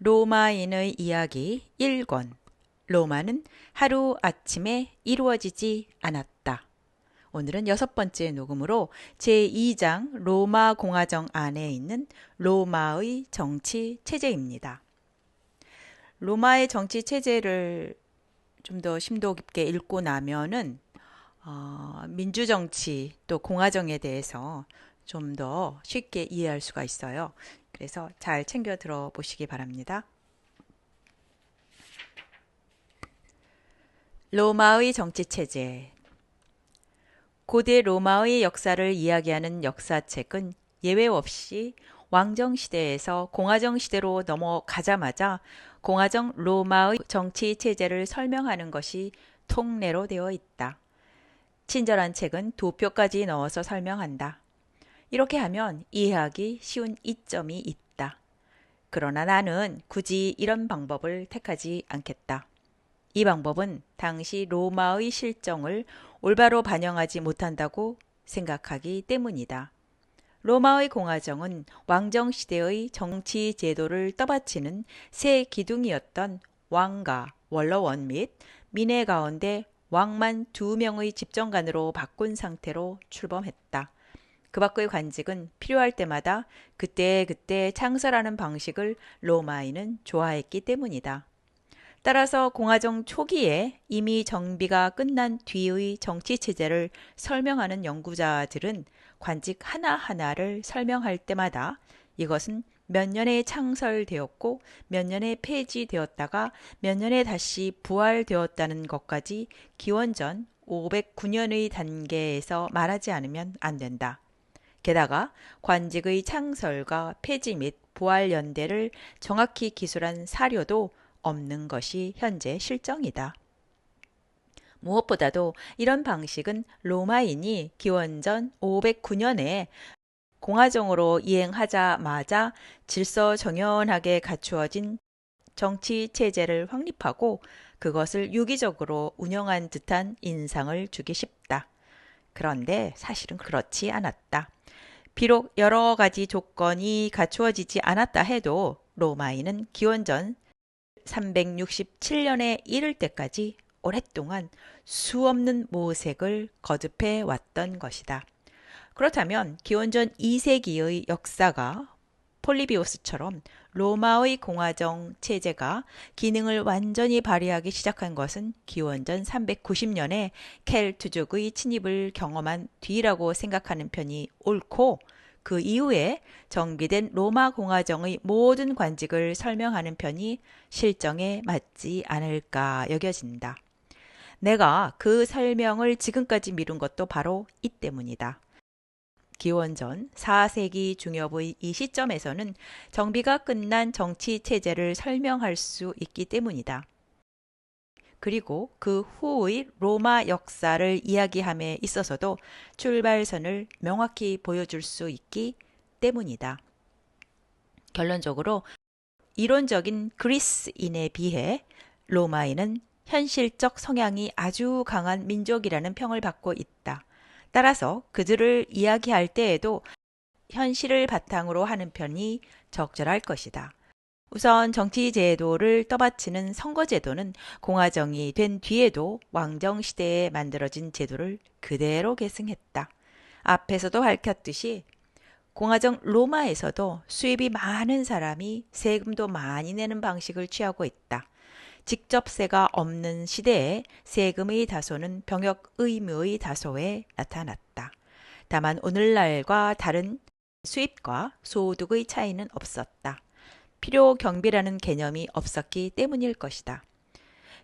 로마인의 이야기 1권. 로마는 하루아침에 이루어지지 않았다. 오늘은 6번째 녹음으로 제2장 로마 공화정 안에 있는 로마의 정치 체제입니다. 로마의 정치 체제를 좀 더 심도 깊게 읽고 나면은 민주정치 또 공화정에 대해서 좀 더 쉽게 이해할 수가 있어요. 그래서 잘 챙겨 들어보시기 바랍니다. 로마의 정치체제. 고대 로마의 역사를 이야기하는 역사책은 예외 없이 왕정시대에서 공화정시대로 넘어가자마자 공화정 로마의 정치체제를 설명하는 것이 통례로 되어 있다. 친절한 책은 2표까지 넣어서 설명한다. 이렇게 하면 이해하기 쉬운 이점이 있다. 그러나 나는 굳이 이런 방법을 택하지 않겠다. 이 방법은 당시 로마의 실정을 올바로 반영하지 못한다고 생각하기 때문이다. 로마의 공화정은 왕정시대의 정치 제도를 떠받치는 세 기둥이었던 왕가, 원로원 및 민의 가운데 왕만 2명의 집정관으로 바꾼 상태로 출범했다. 그 밖의 관직은 필요할 때마다 그때그때 창설하는 방식을 로마인은 좋아했기 때문이다. 따라서 공화정 초기에 이미 정비가 끝난 뒤의 정치체제를 설명하는 연구자들은 관직 하나하나를 설명할 때마다 이것은 몇 년에 창설되었고 몇 년에 폐지되었다가 몇 년에 다시 부활되었다는 것까지 기원전 509년의 단계에서 말하지 않으면 안 된다. 게다가 관직의 창설과 폐지 및 부활 연대를 정확히 기술한 사료도 없는 것이 현재 실정이다. 무엇보다도 이런 방식은 로마인이 기원전 509년에 공화정으로 이행하자마자 질서정연하게 갖추어진 정치체제를 확립하고 그것을 유기적으로 운영한 듯한 인상을 주기 쉽다. 그런데 사실은 그렇지 않았다. 비록 여러 가지 조건이 갖추어지지 않았다 해도 로마인은 기원전 367년에 이를 때까지 오랫동안 수없는 모색을 거듭해 왔던 것이다. 그렇다면 기원전 2세기의 역사가 폴리비오스처럼 로마의 공화정 체제가 기능을 완전히 발휘하기 시작한 것은 기원전 390년에 켈트족의 침입을 경험한 뒤라고 생각하는 편이 옳고 그 이후에 정비된 로마 공화정의 모든 관직을 설명하는 편이 실정에 맞지 않을까 여겨진다. 내가 그 설명을 지금까지 미룬 것도 바로 이 때문이다. 기원전 4세기 중엽의 이 시점에서는 정비가 끝난 정치 체제를 설명할 수 있기 때문이다. 그리고 그 후의 로마 역사를 이야기함에 있어서도 출발선을 명확히 보여줄 수 있기 때문이다. 결론적으로 이론적인 그리스인에 비해 로마인은 현실적 성향이 아주 강한 민족이라는 평을 받고 있다. 따라서 그들을 이야기할 때에도 현실을 바탕으로 하는 편이 적절할 것이다. 우선 정치제도를 떠받치는 선거제도는 공화정이 된 뒤에도 왕정시대에 만들어진 제도를 그대로 계승했다. 앞에서도 밝혔듯이 공화정 로마에서도 수입이 많은 사람이 세금도 많이 내는 방식을 취하고 있다. 직접세가 없는 시대에 세금의 다소는 병역 의무의 다소에 나타났다. 다만 오늘날과 다른 수입과 소득의 차이는 없었다. 필요 경비라는 개념이 없었기 때문일 것이다.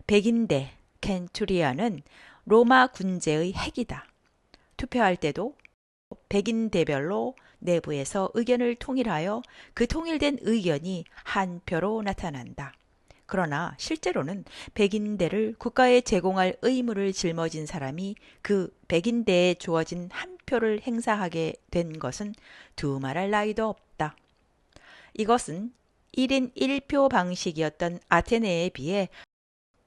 백인대, 켄투리아는 로마 군제의 핵이다. 투표할 때도 백인대별로 내부에서 의견을 통일하여 그 통일된 의견이 한 표로 나타난다. 그러나 실제로는 백인대를 국가에 제공할 의무를 짊어진 사람이 그 백인대에 주어진 한 표를 행사하게 된 것은 두말할 나위도 없다. 이것은 1인 1표 방식이었던 아테네에 비해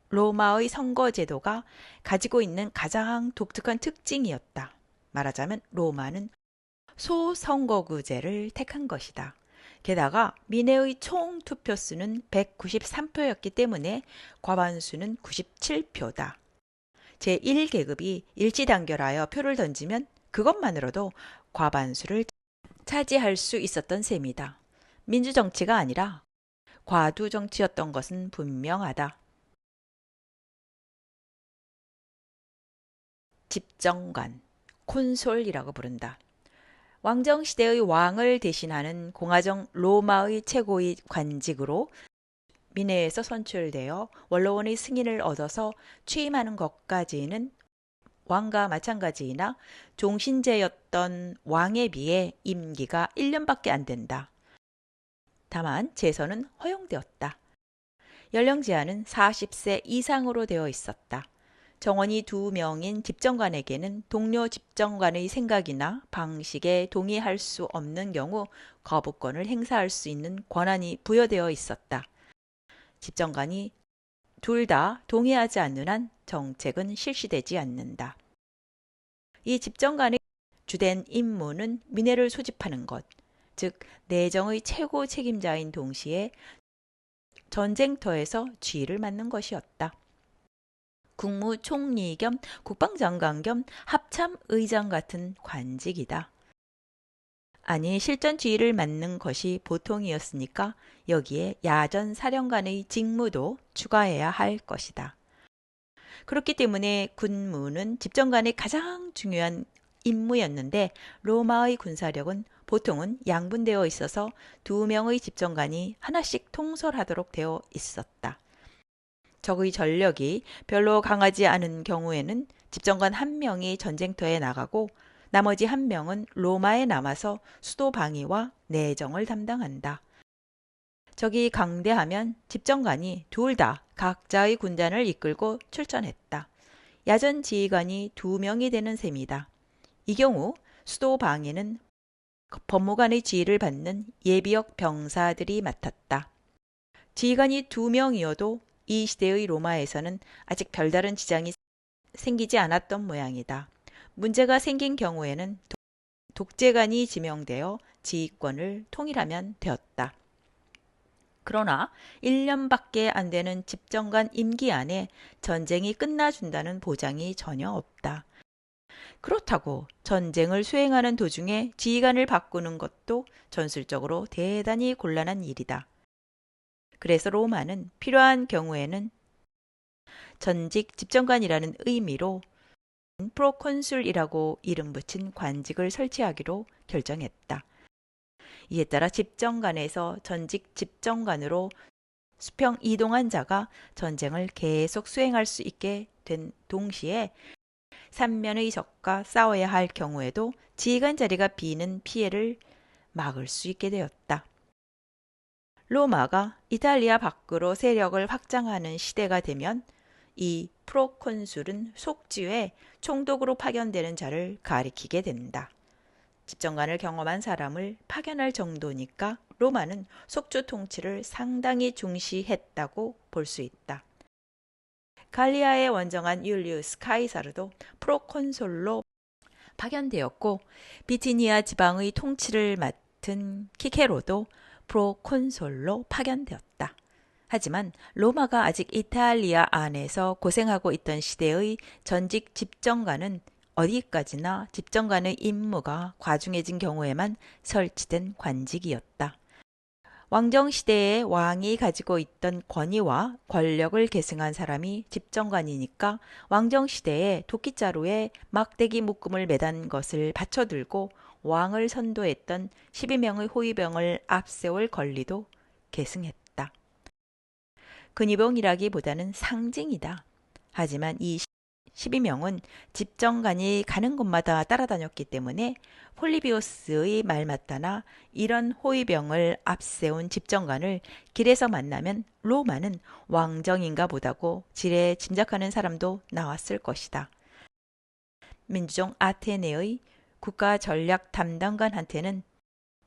로마의 선거제도가 가지고 있는 가장 독특한 특징이었다. 말하자면 로마는 소선거구제를 택한 것이다. 게다가 민해의 총 투표수는 193표였기 때문에 과반수는 97표다. 제1계급이 일지단결하여 표를 던지면 그것만으로도 과반수를 차지할 수 있었던 셈이다. 민주정치가 아니라 과두정치였던 것은 분명하다. 집정관, 콘솔이라고 부른다. 왕정시대의 왕을 대신하는 공화정 로마의 최고의 관직으로 민회에서 선출되어 원로원의 승인을 얻어서 취임하는 것까지는 왕과 마찬가지이나 종신제였던 왕에 비해 임기가 1년밖에 안 된다. 다만 재선은 허용되었다. 연령 제한은 40세 이상으로 되어 있었다. 정원이 2명인 집정관에게는 동료 집정관의 생각이나 방식에 동의할 수 없는 경우 거부권을 행사할 수 있는 권한이 부여되어 있었다. 집정관이 둘 다 동의하지 않는 한 정책은 실시되지 않는다. 이 집정관의 주된 임무는 민회를 소집하는 것, 즉 내정의 최고 책임자인 동시에 전쟁터에서 쥐를 맞는 것이었다. 국무총리 겸 국방장관 겸 합참의장 같은 관직이다. 아니 실전 지휘를 맡는 것이 보통이었으니까 여기에 야전 사령관의 직무도 추가해야 할 것이다. 그렇기 때문에 군무는 집정관의 가장 중요한 임무였는데 로마의 군사력은 보통은 양분되어 있어서 2명의 집정관이 하나씩 통솔하도록 되어 있었다. 적의 전력이 별로 강하지 않은 경우에는 집정관 1명이 전쟁터에 나가고 나머지 1명은 로마에 남아서 수도 방위와 내정을 담당한다. 적이 강대하면 집정관이 둘 다 각자의 군단을 이끌고 출전했다. 야전 지휘관이 2명이 되는 셈이다. 이 경우 수도 방위는 법무관의 지휘를 받는 예비역 병사들이 맡았다. 지휘관이 2명이어도 이 시대의 로마에서는 아직 별다른 지장이 생기지 않았던 모양이다. 문제가 생긴 경우에는 독재관이 지명되어 지휘권을 통일하면 되었다. 그러나 1년밖에 안 되는 집정관 임기 안에 전쟁이 끝나준다는 보장이 전혀 없다. 그렇다고 전쟁을 수행하는 도중에 지휘관을 바꾸는 것도 전술적으로 대단히 곤란한 일이다. 그래서 로마는 필요한 경우에는 전직 집정관이라는 의미로 프로콘술이라고 이름 붙인 관직을 설치하기로 결정했다. 이에 따라 집정관에서 전직 집정관으로 수평 이동한 자가 전쟁을 계속 수행할 수 있게 된 동시에 3면의 적과 싸워야 할 경우에도 지휘관 자리가 비는 피해를 막을 수 있게 되었다. 로마가 이탈리아 밖으로 세력을 확장하는 시대가 되면 이 프로콘술은 속지에 총독으로 파견되는 자를 가리키게 된다. 집정관을 경험한 사람을 파견할 정도니까 로마는 속주 통치를 상당히 중시했다고 볼 수 있다. 갈리아의 원정한 율리우스 카이사르도 프로콘솔로 파견되었고 비티니아 지방의 통치를 맡은 키케로도 프로콘솔로 파견되었다. 하지만 로마가 아직 이탈리아 안에서 고생하고 있던 시대의 전직 집정관은 어디까지나 집정관의 임무가 과중해진 경우에만 설치된 관직이었다. 왕정시대에 왕이 가지고 있던 권위와 권력을 계승한 사람이 집정관이니까 왕정시대에 도끼자루에 막대기 묶음을 매단 것을 받쳐들고 왕을 선도했던 12명의 호위병을 앞세울 권리도 계승했다. 근위병이라기보다는 상징이다. 하지만 이 12명은 집정관이 가는 곳마다 따라다녔기 때문에 폴리비오스의 말 맞다나 이런 호위병을 앞세운 집정관을 길에서 만나면 로마는 왕정인가 보다고 지레 짐작하는 사람도 나왔을 것이다. 민주종 아테네의 국가 전략 담당관한테는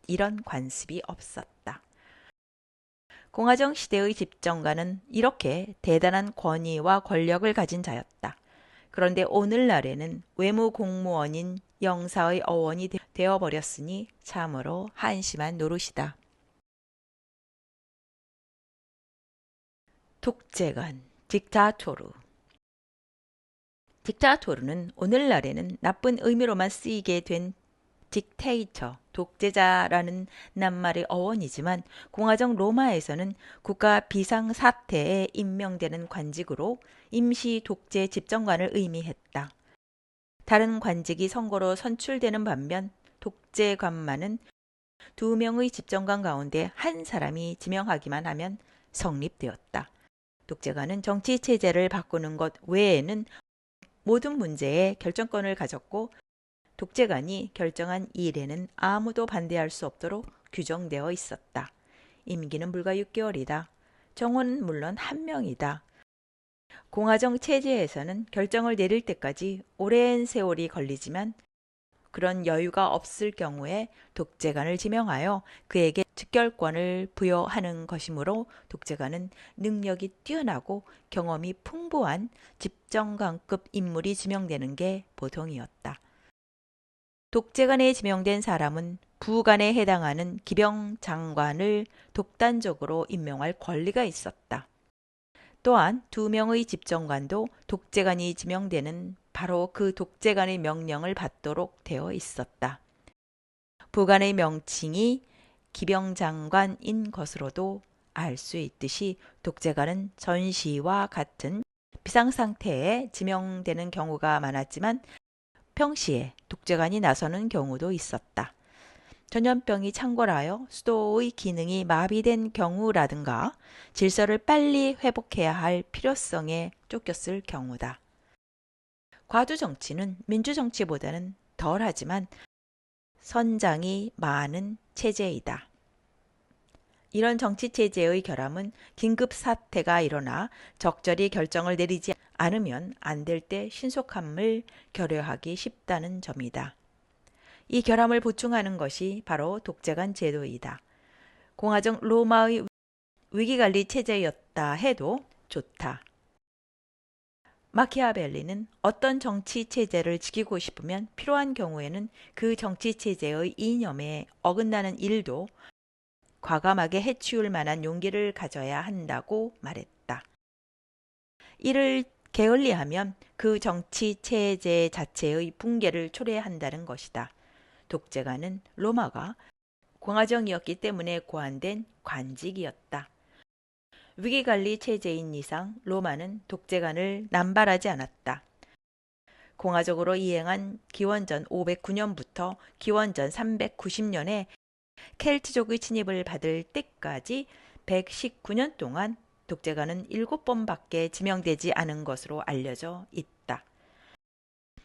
이런 관습이 없었다. 공화정 시대의 집정관은 이렇게 대단한 권위와 권력을 가진 자였다. 그런데 오늘날에는 외무 공무원인 영사의 어원이 되어버렸으니 참으로 한심한 노릇이다. 독재관, 딕타토르. 딕타토르는 오늘날에는 나쁜 의미로만 쓰이게 된 딕테이터, 독재자라는 낱말의 어원이지만 공화정 로마에서는 국가 비상사태에 임명되는 관직으로 임시 독재 집정관을 의미했다. 다른 관직이 선거로 선출되는 반면 독재관만은 두 명의 집정관 가운데 한 사람이 지명하기만 하면 성립되었다. 독재관은 정치 체제를 바꾸는 것 외에는 모든 문제에 결정권을 가졌고 독재관이 결정한 일에는 아무도 반대할 수 없도록 규정되어 있었다. 임기는 불과 6개월이다. 정원은 물론 한 명이다. 공화정 체제에서는 결정을 내릴 때까지 오랜 세월이 걸리지만 그런 여유가 없을 경우에 독재관을 지명하여 그에게 직결권을 부여하는 것이므로 독재관은 능력이 뛰어나고 경험이 풍부한 집정관급 인물이 지명되는 게 보통이었다. 독재관에 지명된 사람은 부관에 해당하는 기병 장관을 독단적으로 임명할 권리가 있었다. 또한 두 명의 집정관도 독재관이 지명되는 바로 그 독재관의 명령을 받도록 되어 있었다. 부관의 명칭이 기병장관인 것으로도 알 수 있듯이 독재관은 전시와 같은 비상상태에 지명되는 경우가 많았지만 평시에 독재관이 나서는 경우도 있었다. 전염병이 창궐하여 수도의 기능이 마비된 경우라든가 질서를 빨리 회복해야 할 필요성에 쫓겼을 경우다. 과두정치는 민주정치보다는 덜하지만 선장이 많은 체제이다. 이런 정치체제의 결함은 긴급사태가 일어나 적절히 결정을 내리지 않으면 안 될 때 신속함을 결여하기 쉽다는 점이다. 이 결함을 보충하는 것이 바로 독재관 제도이다. 공화정 로마의 위기관리 체제였다 해도 좋다. 마키아벨리는 어떤 정치체제를 지키고 싶으면 필요한 경우에는 그 정치체제의 이념에 어긋나는 일도 과감하게 해치울 만한 용기를 가져야 한다고 말했다. 이를 게을리하면 그 정치체제 자체의 붕괴를 초래한다는 것이다. 독재관은 로마가 공화정이었기 때문에 고안된 관직이었다. 위기관리 체제인 이상 로마는 독재관을 남발하지 않았다. 공화적으로 이행한 기원전 509년부터 기원전 390년에 켈트족의 침입을 받을 때까지 119년 동안 독재관은 7번밖에 지명되지 않은 것으로 알려져 있다.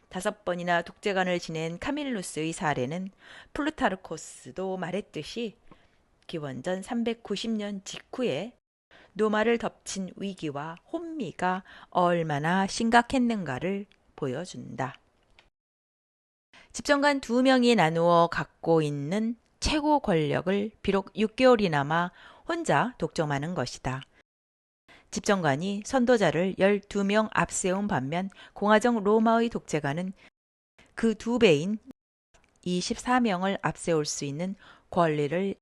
5번이나 독재관을 지낸 카밀루스의 사례는 플루타르코스도 말했듯이 기원전 390년 직후에 노마를 덮친 위기와 혼미가 얼마나 심각했는가를 보여준다. 집정관 2명이 나누어 갖고 있는 최고 권력을 비록 6개월이나마 혼자 독점하는 것이다. 집정관이 선도자를 12명 앞세운 반면 공화정 로마의 독재관은 그 2배인 24명을 앞세울 수 있는 권리를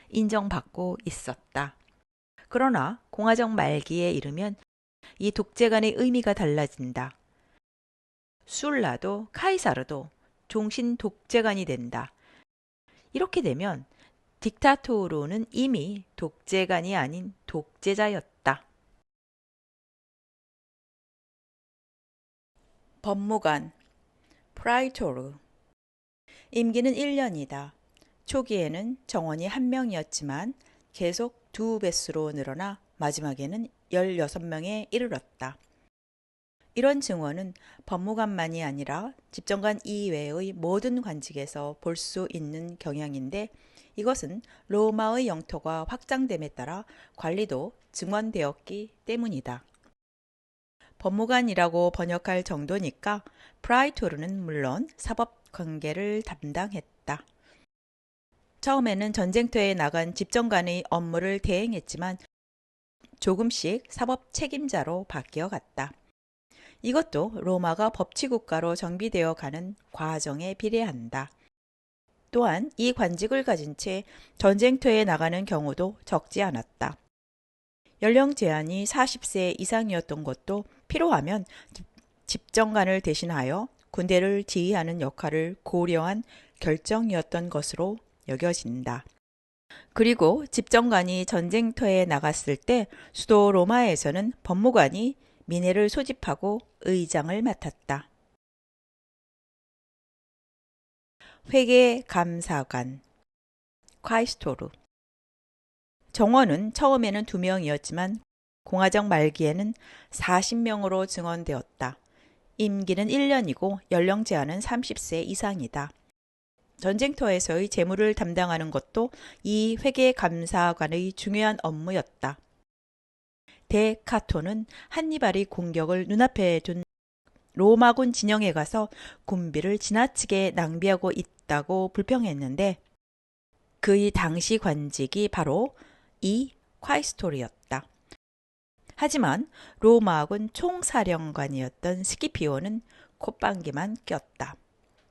인정받고 있었다. 그러나 공화정 말기에 이르면 이 독재관의 의미가 달라진다. 술라도 카이사르도 종신 독재관이 된다. 이렇게 되면 딕타토르는 이미 독재관이 아닌 독재자였다. 법무관, 프라이토르. 임기는 1년이다. 초기에는 정원이 1명이었지만 계속 2배수로 늘어나 마지막에는 16명에 이르렀다. 이런 증언은 법무관만이 아니라 집정관 이외의 모든 관직에서 볼 수 있는 경향인데 이것은 로마의 영토가 확장됨에 따라 관리도 증원되었기 때문이다. 법무관이라고 번역할 정도니까 프라이토르는 물론 사법관계를 담당했다. 처음에는 전쟁터에 나간 집정관의 업무를 대행했지만 조금씩 사법 책임자로 바뀌어갔다. 이것도 로마가 법치국가로 정비되어 가는 과정에 비례한다. 또한 이 관직을 가진 채 전쟁터에 나가는 경우도 적지 않았다. 연령 제한이 40세 이상이었던 것도 필요하면 집정관을 대신하여 군대를 지휘하는 역할을 고려한 결정이었던 것으로 여겨진다. 그리고 집정관이 전쟁터에 나갔을 때 수도 로마에서는 법무관이 민회를 소집하고 의장을 맡았다. 회계감사관, 콰이스토르. 정원은 처음에는 2명이었지만 공화정 말기에는 40명으로 증원되었다. 임기는 1년이고 연령 제한은 30세 이상이다. 전쟁터에서의 재무를 담당하는 것도 이 회계감사관의 중요한 업무였다. 데카토는 한니발의 공격을 눈앞에 둔 로마군 진영에 가서 군비를 지나치게 낭비하고 있다고 불평했는데 그의 당시 관직이 바로 이 콰이스토르였다. 하지만 로마군 총사령관이었던 스키피오는 콧방귀만 꼈다.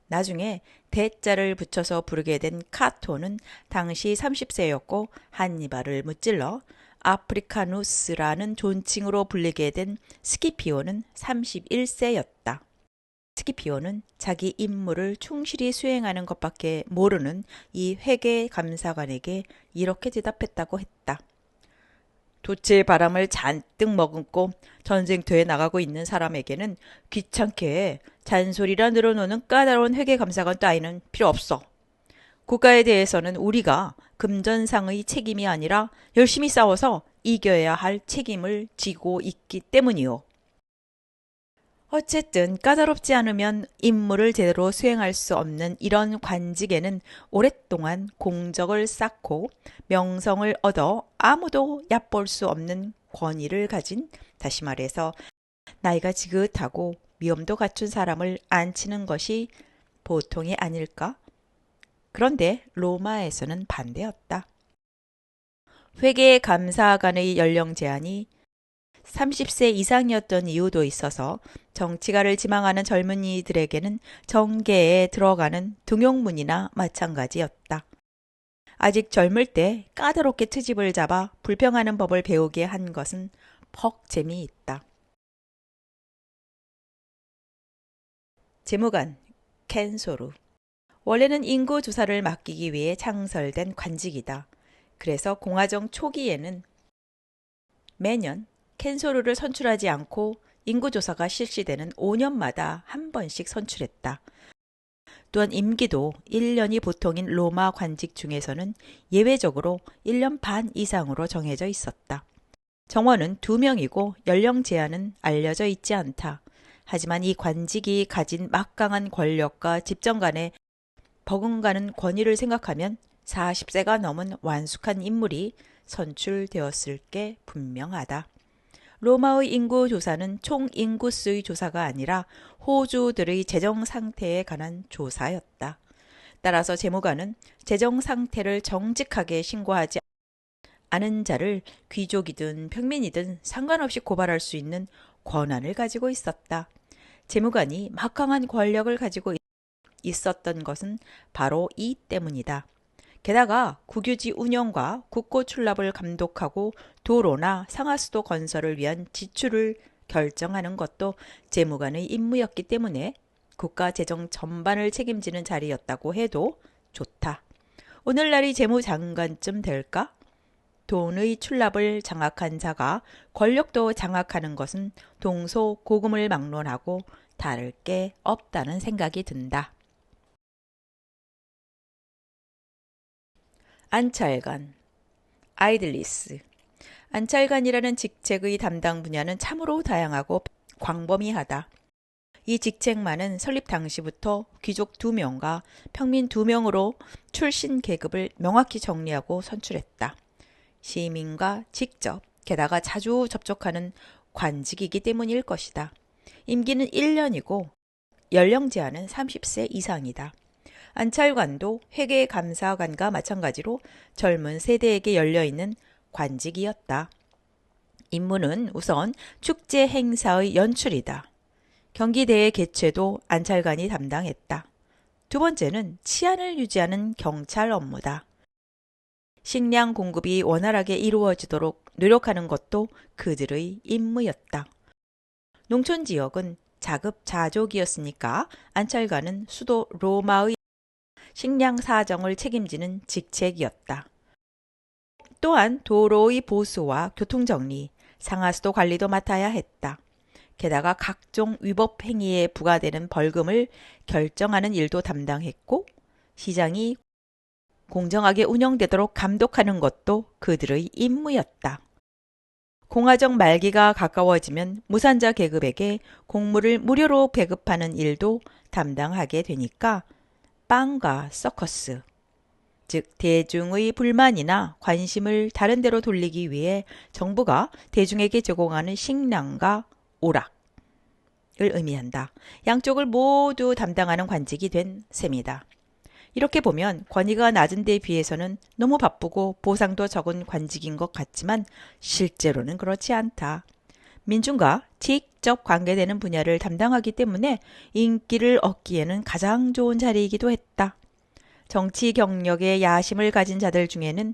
나중에 대자를 붙여서 부르게 된 카토는 당시 30세였고 한니발을 무찔러 아프리카누스라는 존칭으로 불리게 된 스키피오는 31세였다. 스키피오는 자기 임무를 충실히 수행하는 것밖에 모르는 이 회계감사관에게 이렇게 대답했다고 했다. 도체의 바람을 잔뜩 머금고 전쟁터에 나가고 있는 사람에게는 귀찮게 잔소리라 늘어놓는 까다로운 회계감사관 따위는 필요 없어. 국가에 대해서는 우리가 금전상의 책임이 아니라 열심히 싸워서 이겨야 할 책임을 지고 있기 때문이요. 어쨌든 까다롭지 않으면 임무를 제대로 수행할 수 없는 이런 관직에는 오랫동안 공적을 쌓고 명성을 얻어 아무도 얕볼 수 없는 권위를 가진, 다시 말해서 나이가 지긋하고 위엄도 갖춘 사람을 앉히는 것이 보통이 아닐까? 그런데 로마에서는 반대였다. 회계감사관의 연령 제한이 30세 이상이었던 이유도 있어서 정치가를 지망하는 젊은이들에게는 정계에 들어가는 등용문이나 마찬가지였다. 아직 젊을 때 까다롭게 트집을 잡아 불평하는 법을 배우게 한 것은 퍽 재미있다. 재무관, 켄소루. 원래는 인구 조사를 맡기기 위해 창설된 관직이다. 그래서 공화정 초기에는 매년 켄소루를 선출하지 않고 인구조사가 실시되는 5년마다 한 번씩 선출했다. 또한 임기도 1년이 보통인 로마 관직 중에서는 예외적으로 1년 반 이상으로 정해져 있었다. 정원은 2명이고 연령 제한은 알려져 있지 않다. 하지만 이 관직이 가진 막강한 권력과 집정관의 버금가는 권위를 생각하면 40세가 넘은 완숙한 인물이 선출되었을 게 분명하다. 로마의 인구 조사는 총 인구수의 조사가 아니라 호주들의 재정 상태에 관한 조사였다. 따라서 재무관은 재정 상태를 정직하게 신고하지 않은 자를 귀족이든 평민이든 상관없이 고발할 수 있는 권한을 가지고 있었다. 재무관이 막강한 권력을 가지고 있었던 것은 바로 이 때문이다. 게다가 국유지 운영과 국고 출납을 감독하고 도로나 상하수도 건설을 위한 지출을 결정하는 것도 재무관의 임무였기 때문에 국가 재정 전반을 책임지는 자리였다고 해도 좋다. 오늘날이 재무장관쯤 될까? 돈의 출납을 장악한 자가 권력도 장악하는 것은 동소고금을 막론하고 다를 게 없다는 생각이 든다. 안찰관, 아이들리스. 안찰관이라는 직책의 담당 분야는 참으로 다양하고 광범위하다. 이 직책만은 설립 당시부터 귀족 2명과 평민 2명으로 출신 계급을 명확히 정리하고 선출했다. 시민과 직접, 게다가 자주 접촉하는 관직이기 때문일 것이다. 임기는 1년이고 연령 제한은 30세 이상이다. 안찰관도 회계감사관과 마찬가지로 젊은 세대에게 열려있는 관직이었다. 임무는 우선 축제 행사의 연출이다. 경기대회 개최도 안찰관이 담당했다. 두 번째는 치안을 유지하는 경찰 업무다. 식량 공급이 원활하게 이루어지도록 노력하는 것도 그들의 임무였다. 농촌 지역은 자급자족이었으니까 안찰관은 수도 로마의 식량 사정을 책임지는 직책이었다. 또한 도로의 보수와 교통정리, 상하수도 관리도 맡아야 했다. 게다가 각종 위법 행위에 부과되는 벌금을 결정하는 일도 담당했고 시장이 공정하게 운영되도록 감독하는 것도 그들의 임무였다. 공화정 말기가 가까워지면 무산자 계급에게 곡물을 무료로 배급하는 일도 담당하게 되니까 빵과 서커스, 즉 대중의 불만이나 관심을 다른 데로 돌리기 위해 정부가 대중에게 제공하는 식량과 오락을 의미한다. 양쪽을 모두 담당하는 관직이 된 셈이다. 이렇게 보면 권위가 낮은 데 비해서는 너무 바쁘고 보상도 적은 관직인 것 같지만 실제로는 그렇지 않다. 민중과 직접 관계되는 분야를 담당하기 때문에 인기를 얻기에는 가장 좋은 자리이기도 했다. 정치 경력에 야심을 가진 자들 중에는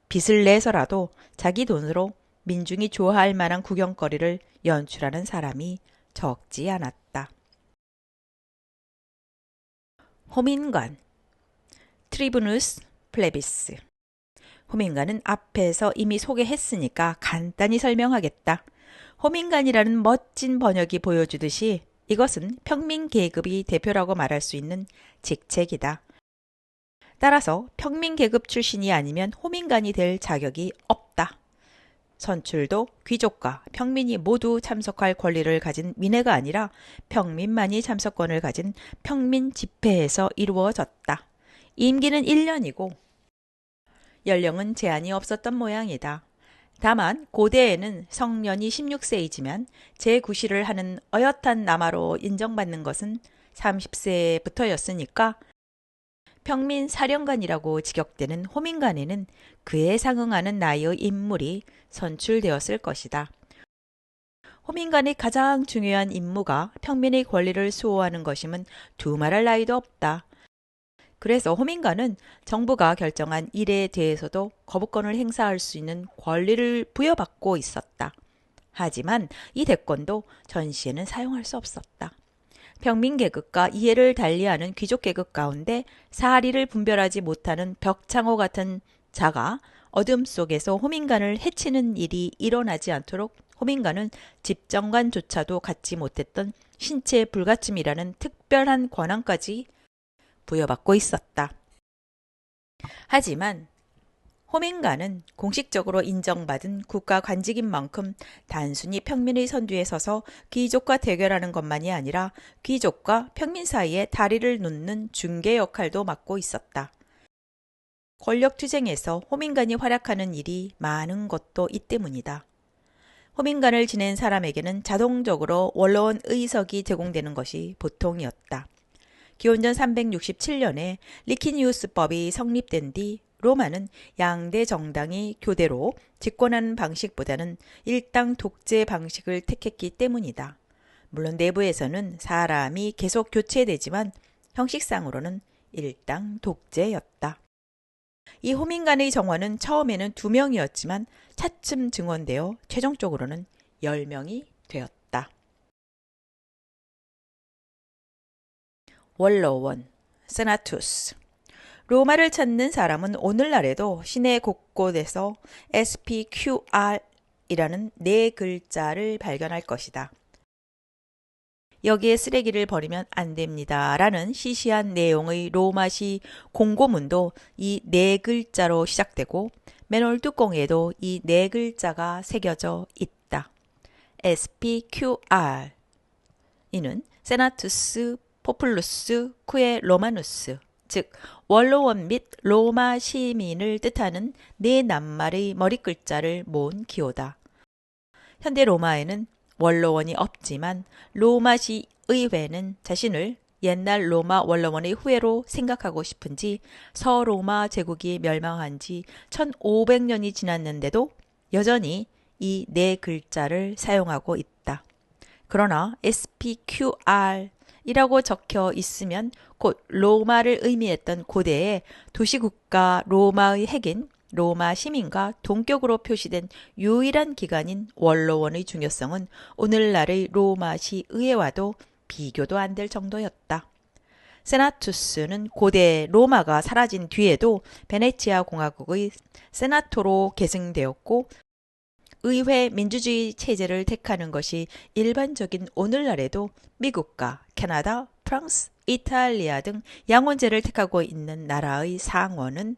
빚을 내서라도 자기 돈으로 민중이 좋아할 만한 구경거리를 연출하는 사람이 적지 않았다. 호민관 트리부누스 플레비스. 호민관은 앞에서 이미 소개했으니까 간단히 설명하겠다. 호민관이라는 멋진 번역이 보여주듯이 이것은 평민 계급이 대표라고 말할 수 있는 직책이다. 따라서 평민 계급 출신이 아니면 호민관이 될 자격이 없다. 선출도 귀족과 평민이 모두 참석할 권리를 가진 민회가 아니라 평민만이 참석권을 가진 평민 집회에서 이루어졌다. 임기는 1년이고 연령은 제한이 없었던 모양이다. 다만 고대에는 성년이 16세이지만 제9시를 하는 어엿한 남아로 인정받는 것은 30세부터였으니까 평민 사령관이라고 직역되는 호민관에는 그에 상응하는 나이의 인물이 선출되었을 것이다. 호민관의 가장 중요한 임무가 평민의 권리를 수호하는 것임은 두말할 나위도 없다. 그래서 호민관은 정부가 결정한 일에 대해서도 거부권을 행사할 수 있는 권리를 부여받고 있었다. 하지만 이 대권도 전시에는 사용할 수 없었다. 평민계급과 이해를 달리하는 귀족계급 가운데 사리를 분별하지 못하는 벽창호 같은 자가 어둠 속에서 호민관을 해치는 일이 일어나지 않도록 호민관은 집정관조차도 갖지 못했던 신체 불가침이라는 특별한 권한까지 부여받고 있었다. 하지만 호민관은 공식적으로 인정받은 국가 관직인 만큼 단순히 평민의 선두에 서서 귀족과 대결하는 것만이 아니라 귀족과 평민 사이에 다리를 놓는 중개 역할도 맡고 있었다. 권력투쟁에서 호민관이 활약하는 일이 많은 것도 이 때문이다. 호민관을 지낸 사람에게는 자동적으로 원로원 의석이 제공되는 것이 보통이었다. 기원전 367년에 리키니우스법이 성립된 뒤 로마는 양대 정당이 교대로 집권하는 방식보다는 일당 독재 방식을 택했기 때문이다. 물론 내부에서는 사람이 계속 교체되지만 형식상으로는 일당 독재였다. 이 호민관의 정원은 처음에는 2명이었지만 차츰 증원되어 최종적으로는 10명이 되었다. 원로원, 세나투스. 로마를 찾는 사람은 오늘날에도 시내 곳곳에서 SPQR이라는 4글자를 발견할 것이다. 여기에 쓰레기를 버리면 안 됩니다 라는 시시한 내용의 로마시 공고문도 이 4글자로 시작되고 맨홀 뚜껑에도 이 4글자가 새겨져 있다. SPQR. 이는 세나투스 포플루스 쿠에 로마누스, 즉 원로원 및 로마 시민을 뜻하는 네 낱말의 머릿글자를 모은 기호다. 현대 로마에는 원로원이 없지만 로마시 의회는 자신을 옛날 로마 원로원의 후예로 생각하고 싶은지 서로마 제국이 멸망한 지 1500년이 지났는데도 여전히 이 네 글자를 사용하고 있다. 그러나 SPQR 이라고 적혀 있으면 곧 로마를 의미했던 고대의 도시국가 로마의 핵인 로마 시민과 동격으로 표시된 유일한 기관인 원로원의 중요성은 오늘날의 로마시 의회와도 비교도 안 될 정도였다. 세나투스는 고대 로마가 사라진 뒤에도 베네치아 공화국의 세나토로 계승되었고 의회 민주주의 체제를 택하는 것이 일반적인 오늘날에도 미국과 캐나다, 프랑스, 이탈리아 등 양원제를 택하고 있는 나라의 상원은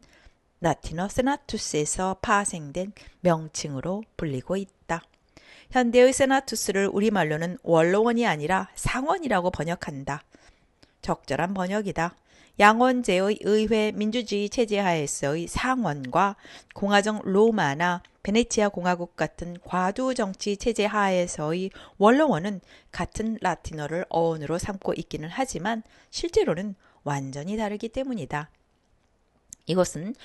라틴어 세나투스에서 파생된 명칭으로 불리고 있다. 현대의 세나투스를 우리말로는 원로원이 아니라 상원이라고 번역한다. 적절한 번역이다. 양원제의 의회 민주주의 체제 하에서의 상원과 공화정 로마나 베네치아 공화국 같은 과도 정치 체제 하에서의 원로원은 같은 라틴어를 어원으로 삼고 있기는 하지만 실제로는 완전히 다르기 때문이다. 이것은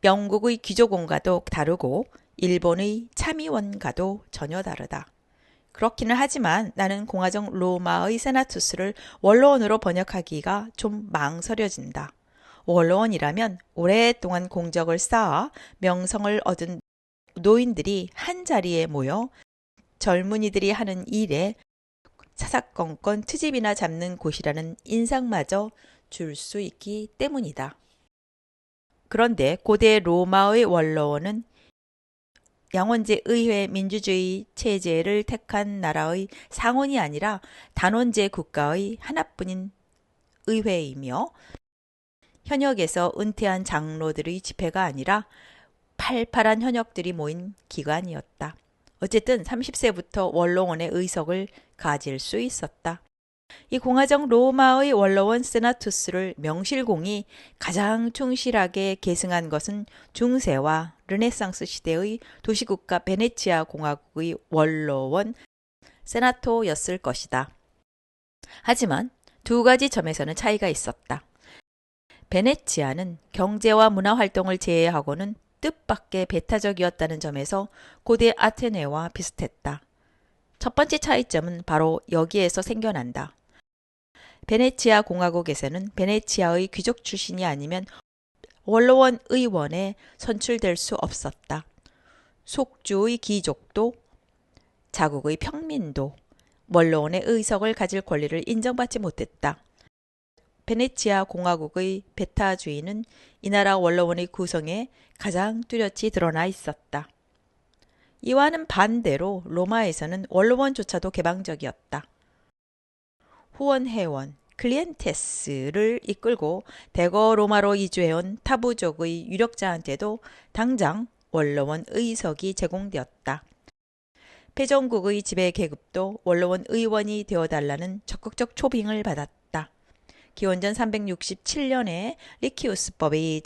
영국의 귀족원과도 다르고 일본의 참의원과도 전혀 다르다. 그렇기는 하지만 나는 공화정 로마의 세나투스를 원로원으로 번역하기가 좀 망설여진다. 원로원이라면 오랫동안 공적을 쌓아 명성을 얻은 노인들이 한자리에 모여 젊은이들이 하는 일에 사사건건 트집이나 잡는 곳이라는 인상마저 줄 수 있기 때문이다. 그런데 고대 로마의 원로원은 양원제 의회 민주주의 체제를 택한 나라의 상원이 아니라 단원제 국가의 하나뿐인 의회이며 현역에서 은퇴한 장로들의 집회가 아니라 팔팔한 현역들이 모인 기관이었다. 어쨌든 30세부터 원로원의 의석을 가질 수 있었다. 이 공화정 로마의 원로원 세나투스를 명실공히 가장 충실하게 계승한 것은 중세와 르네상스 시대의 도시국가 베네치아 공화국의 원로원 세나토였을 것이다. 하지만 두 가지 점에서는 차이가 있었다. 베네치아는 경제와 문화 활동을 제외하고는 뜻밖의 배타적이었다는 점에서 고대 아테네와 비슷했다. 첫 번째 차이점은 바로 여기에서 생겨난다. 베네치아 공화국에서는 베네치아의 귀족 출신이 아니면 원로원 의원에 선출될 수 없었다. 속주의 귀족도 자국의 평민도 원로원의 의석을 가질 권리를 인정받지 못했다. 베네치아 공화국의 배타주의는 이 나라 원로원의 구성에 가장 뚜렷이 드러나 있었다. 이와는 반대로 로마에서는 원로원조차도 개방적이었다. 후원회원, 클리엔테스를 이끌고 대거 로마로 이주해온 타부족의 유력자한테도 당장 원로원 의석이 제공되었다. 패전국의 지배 계급도 원로원 의원이 되어달라는 적극적 초빙을 받았다. 기원전 367년에 리키우스법이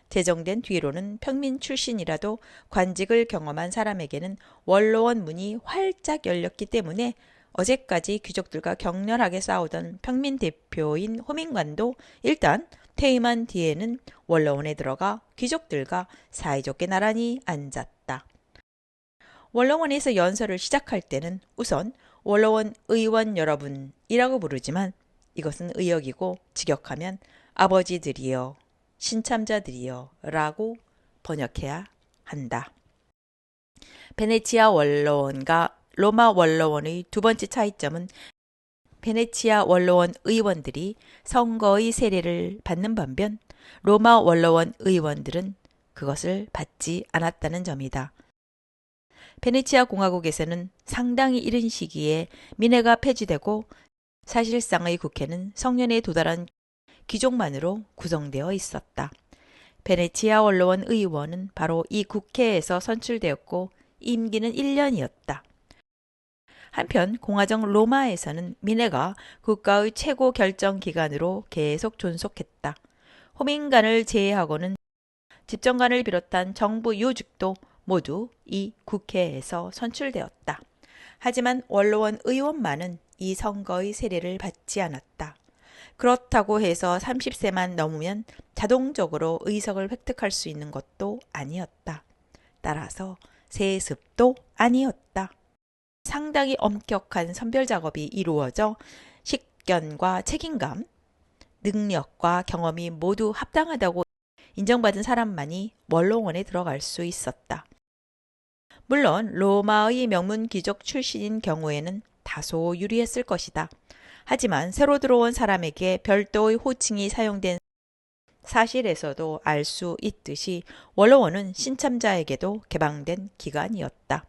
제정된 뒤로는 평민 출신이라도 관직을 경험한 사람에게는 원로원 문이 활짝 열렸기 때문에 어제까지 귀족들과 격렬하게 싸우던 평민 대표인 호민관도 일단 퇴임한 뒤에는 원로원에 들어가 귀족들과 사이좋게 나란히 앉았다. 원로원에서 연설을 시작할 때는 우선 원로원 의원 여러분이라고 부르지만 이것은 의역이고 직역하면 아버지들이여, 신참자들이여 라고 번역해야 한다. 베네치아 원로원과 로마 원로원의 두 번째 차이점은 베네치아 원로원 의원들이 선거의 세례를 받는 반면 로마 원로원 의원들은 그것을 받지 않았다는 점이다. 베네치아 공화국에서는 상당히 이른 시기에 민회가 폐지되고 사실상의 국회는 성년에 도달한 귀족만으로 구성되어 있었다. 베네치아 원로원 의원은 바로 이 국회에서 선출되었고 임기는 1년이었다. 한편 공화정 로마에서는 민회가 국가의 최고 결정기관으로 계속 존속했다. 호민관을 제외하고는 집정관을 비롯한 정부 요직도 모두 이 국회에서 선출되었다. 하지만 원로원 의원만은 이 선거의 세례를 받지 않았다. 그렇다고 해서 30세만 넘으면 자동적으로 의석을 획득할 수 있는 것도 아니었다. 따라서 세습도 아니었다. 상당히 엄격한 선별 작업이 이루어져 식견과 책임감, 능력과 경험이 모두 합당하다고 인정받은 사람만이 원로원에 들어갈 수 있었다. 물론 로마의 명문 귀족 출신인 경우에는 다소 유리했을 것이다. 하지만 새로 들어온 사람에게 별도의 호칭이 사용된 사실에서도 알 수 있듯이 원로원은 신참자에게도 개방된 기관이었다.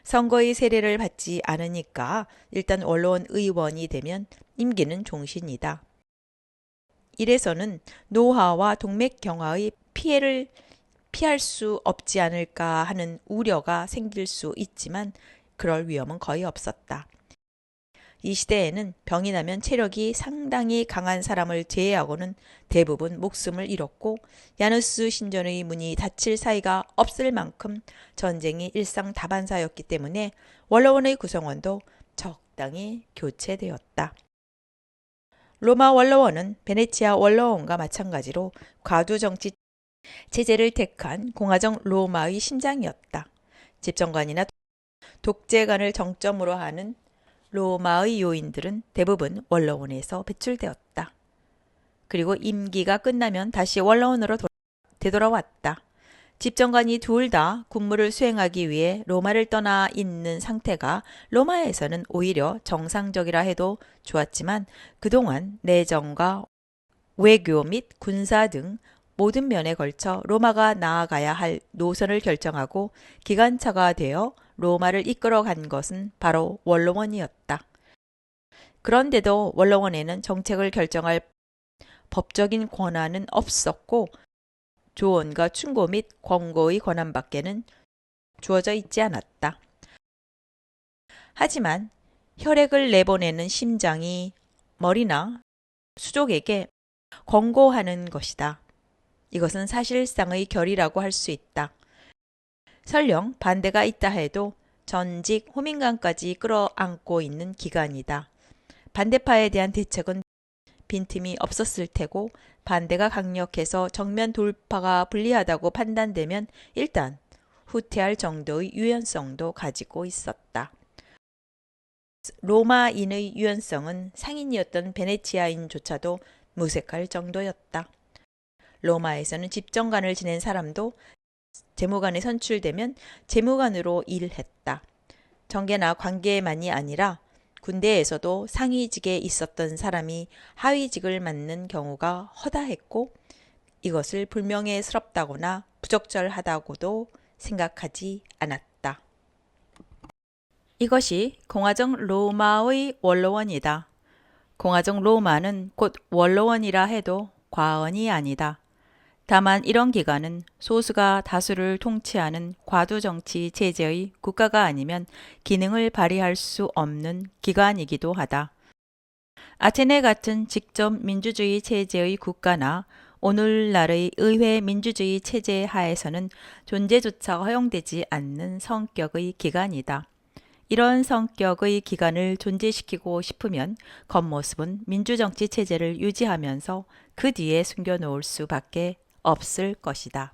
선거의 세례를 받지 않으니까 일단 원로원 의원이 되면 임기는 종신이다. 이래서는 노화와 동맥경화의 피해를 피할 수 없지 않을까 하는 우려가 생길 수 있지만 그럴 위험은 거의 없었다. 이 시대에는 병이 나면 체력이 상당히 강한 사람을 제외하고는 대부분 목숨을 잃었고 야누스 신전의 문이 닫힐 사이가 없을 만큼 전쟁이 일상다반사였기 때문에 원로원의 구성원도 적당히 교체되었다. 로마 원로원은 베네치아 원로원과 마찬가지로 과두정치 체제를 택한 공화정 로마의 심장이었다. 집정관이나 독재관을 정점으로 하는 로마의 요인들은 대부분 원로원에서 배출되었다. 그리고 임기가 끝나면 다시 원로원으로 되돌아왔다. 집정관이 둘 다 군무를 수행하기 위해 로마를 떠나 있는 상태가 로마에서는 오히려 정상적이라 해도 좋았지만 그동안 내정과 외교 및 군사 등 모든 면에 걸쳐 로마가 나아가야 할 노선을 결정하고 기관차가 되어 로마를 이끌어간 것은 바로 원로원이었다. 그런데도 원로원에는 정책을 결정할 법적인 권한은 없었고 조언과 충고 및 권고의 권한밖에는 주어져 있지 않았다. 하지만 혈액을 내보내는 심장이 머리나 수족에게 권고하는 것이다. 이것은 사실상의 결의라고 할 수 있다. 설령 반대가 있다 해도 전직 호민관까지 끌어안고 있는 기관이다. 반대파에 대한 대책은 빈틈이 없었을 테고 반대가 강력해서 정면 돌파가 불리하다고 판단되면 일단 후퇴할 정도의 유연성도 가지고 있었다. 로마인의 유연성은 상인이었던 베네치아인조차도 무색할 정도였다. 로마에서는 집정관을 지낸 사람도 재무관에 선출되면 재무관으로 일했다. 정계나 관계만이 아니라 군대에서도 상위직에 있었던 사람이 하위직을 맡는 경우가 허다했고 이것을 불명예스럽다거나 부적절하다고도 생각하지 않았다. 이것이 공화정 로마의 원로원이다. 공화정 로마는 곧 원로원이라 해도 과언이 아니다. 다만 이런 기관은 소수가 다수를 통치하는 과두정치 체제의 국가가 아니면 기능을 발휘할 수 없는 기관이기도 하다. 아테네 같은 직접 민주주의 체제의 국가나 오늘날의 의회 민주주의 체제 하에서는 존재조차 허용되지 않는 성격의 기관이다. 이런 성격의 기관을 존재시키고 싶으면 겉모습은 민주정치 체제를 유지하면서 그 뒤에 숨겨놓을 수밖에 없을 것이다.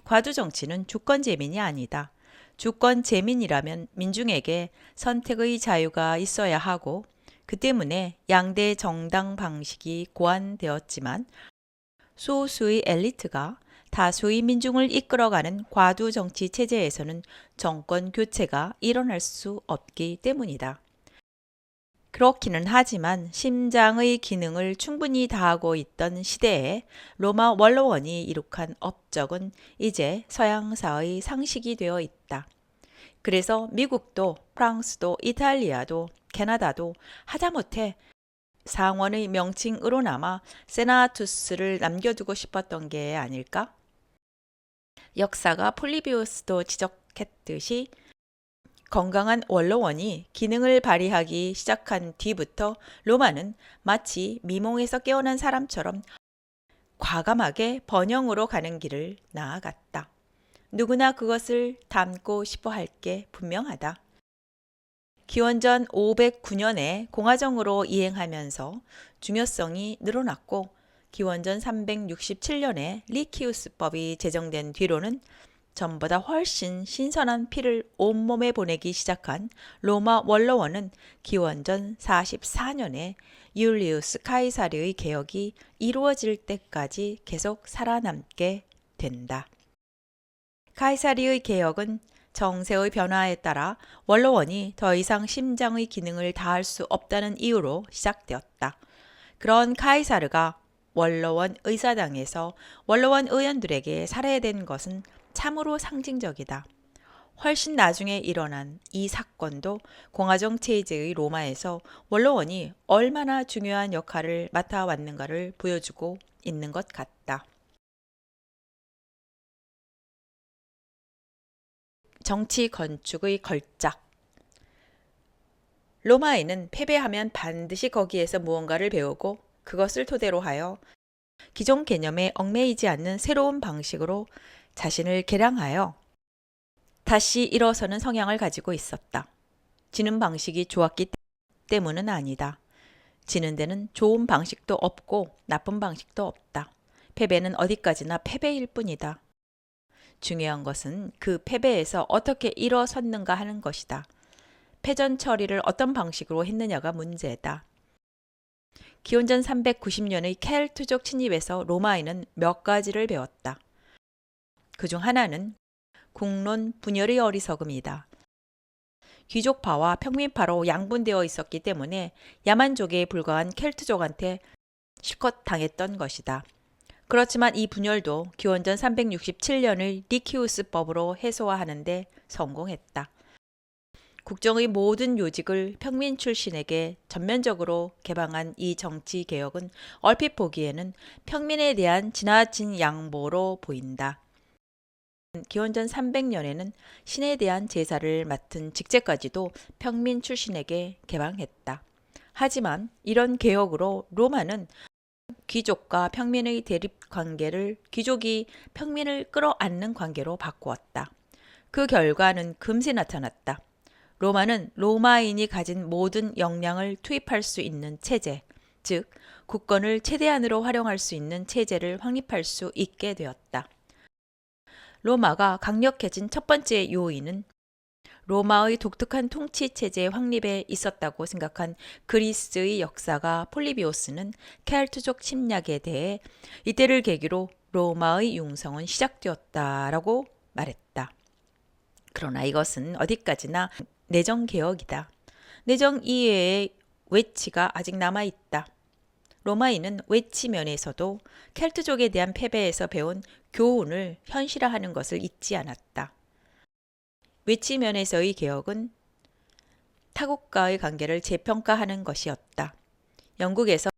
과두정치는 주권재민이 아니다. 주권재민이라면 민중에게 선택의 자유가 있어야 하고 그 때문에 양대 정당 방식이 고안되었지만 소수의 엘리트가 다수의 민중을 이끌어가는 과두정치 체제에서는 정권 교체가 일어날 수 없기 때문이다. 그렇기는 하지만 심장의 기능을 충분히 다하고 있던 시대에 로마 원로원이 이룩한 업적은 이제 서양사의 상식이 되어 있다. 그래서 미국도 프랑스도 이탈리아도 캐나다도 하다못해 상원의 명칭으로나마 세나투스를 남겨두고 싶었던 게 아닐까? 역사가 폴리비우스도 지적했듯이 건강한 원로원이 기능을 발휘하기 시작한 뒤부터 로마는 마치 미몽에서 깨어난 사람처럼 과감하게 번영으로 가는 길을 나아갔다. 누구나 그것을 담고 싶어 할 게 분명하다. 기원전 509년에 공화정으로 이행하면서 중요성이 늘어났고 기원전 367년에 리키우스법이 제정된 뒤로는 전보다 훨씬 신선한 피를 온몸에 보내기 시작한 로마 원로원은 기원전 44년에 율리우스 카이사르의 개혁이 이루어질 때까지 계속 살아남게 된다. 카이사르의 개혁은 정세의 변화에 따라 원로원이 더 이상 심장의 기능을 다할 수 없다는 이유로 시작되었다. 그런 카이사르가 원로원 의사당에서 원로원 의원들에게 살해된 것은 참으로 상징적이다. 훨씬 나중에 일어난 이 사건도 공화정 체제의 로마에서 원로원이 얼마나 중요한 역할을 맡아왔는가를 보여주고 있는 것 같다. 정치 건축의 걸작. 로마에는 패배하면 반드시 거기에서 무언가를 배우고 그것을 토대로 하여 기존 개념에 얽매이지 않는 새로운 방식으로 자신을 개량하여 다시 일어서는 성향을 가지고 있었다. 지는 방식이 좋았기 때문은 아니다. 지는 데는 좋은 방식도 없고 나쁜 방식도 없다. 패배는 어디까지나 패배일 뿐이다. 중요한 것은 그 패배에서 어떻게 일어섰는가 하는 것이다. 패전 처리를 어떤 방식으로 했느냐가 문제다. 기원전 390년의 켈트족 침입에서 로마인은 몇 가지를 배웠다. 그중 하나는 국론 분열의 어리석음이다. 귀족파와 평민파로 양분되어 있었기 때문에 야만족에 불과한 켈트족한테 실컷 당했던 것이다. 그렇지만 이 분열도 기원전 367년의 리키우스법으로 해소화하는데 성공했다. 국정의 모든 요직을 평민 출신에게 전면적으로 개방한 이 정치 개혁은 얼핏 보기에는 평민에 대한 지나친 양보로 보인다. 기원전 300년에는 신에 대한 제사를 맡은 직제까지도 평민 출신에게 개방했다. 하지만 이런 개혁으로 로마는 귀족과 평민의 대립 관계를 귀족이 평민을 끌어안는 관계로 바꾸었다. 그 결과는 금세 나타났다. 로마는 로마인이 가진 모든 역량을 투입할 수 있는 체제, 즉 국권을 최대한으로 활용할 수 있는 체제를 확립할 수 있게 되었다. 로마가 강력해진 첫 번째 요인은 로마의 독특한 통치 체제의 확립에 있었다고 생각한 그리스의 역사가 폴리비오스는 켈트족 침략에 대해 이때를 계기로 로마의 융성은 시작되었다라고 말했다. 그러나 이것은 어디까지나 내정개혁이다. 내정 이외의 외치가 아직 남아있다. 로마인은 외치 면에서도 켈트족에 대한 패배에서 배운 교훈을 현실화하는 것을 잊지 않았다. 외치 면에서의 개혁은 타국과의 관계를 재평가하는 것이었다. 영국에서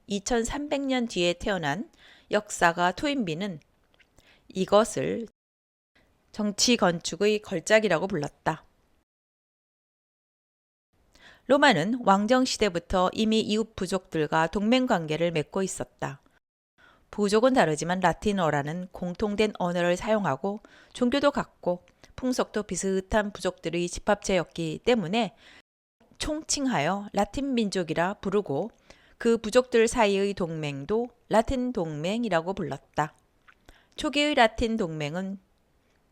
2300년 뒤에 태어난 역사가 토인비는 이것을 정치 건축의 걸작이라고 불렀다. 로마는 왕정 시대부터 이미 이웃 부족들과 동맹 관계를 맺고 있었다. 부족은 다르지만 라틴어라는 공통된 언어를 사용하고 종교도 같고 풍속도 비슷한 부족들의 집합체였기 때문에 총칭하여 라틴 민족이라 부르고 그 부족들 사이의 동맹도 라틴 동맹이라고 불렀다. 초기의 라틴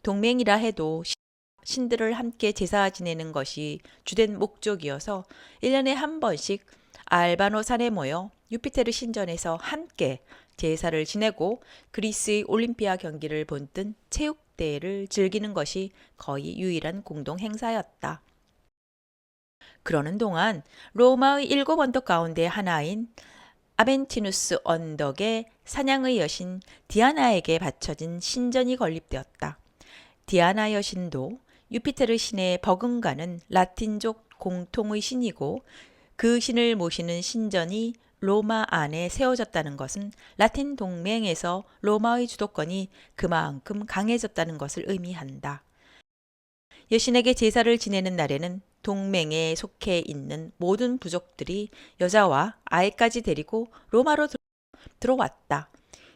동맹이라 해도 신들을 함께 제사 지내는 것이 주된 목적이어서 1년에 한 번씩 알바노 산에 모여 유피테르 신전에서 함께 제사를 지내고 그리스의 올림피아 경기를 본뜬 체육대회를 즐기는 것이 거의 유일한 공동 행사였다. 그러는 동안 로마의 7 언덕 가운데 하나인 아벤티누스 언덕의 사냥의 여신 디아나에게 바쳐진 신전이 건립되었다. 디아나 여신도 유피테르 신의 버금가는 라틴족 공통의 신이고 그 신을 모시는 신전이 로마 안에 세워졌다는 것은 라틴 동맹에서 로마의 주도권이 그만큼 강해졌다는 것을 의미한다. 여신에게 제사를 지내는 날에는 동맹에 속해 있는 모든 부족들이 여자와 아이까지 데리고 로마로 들어왔다.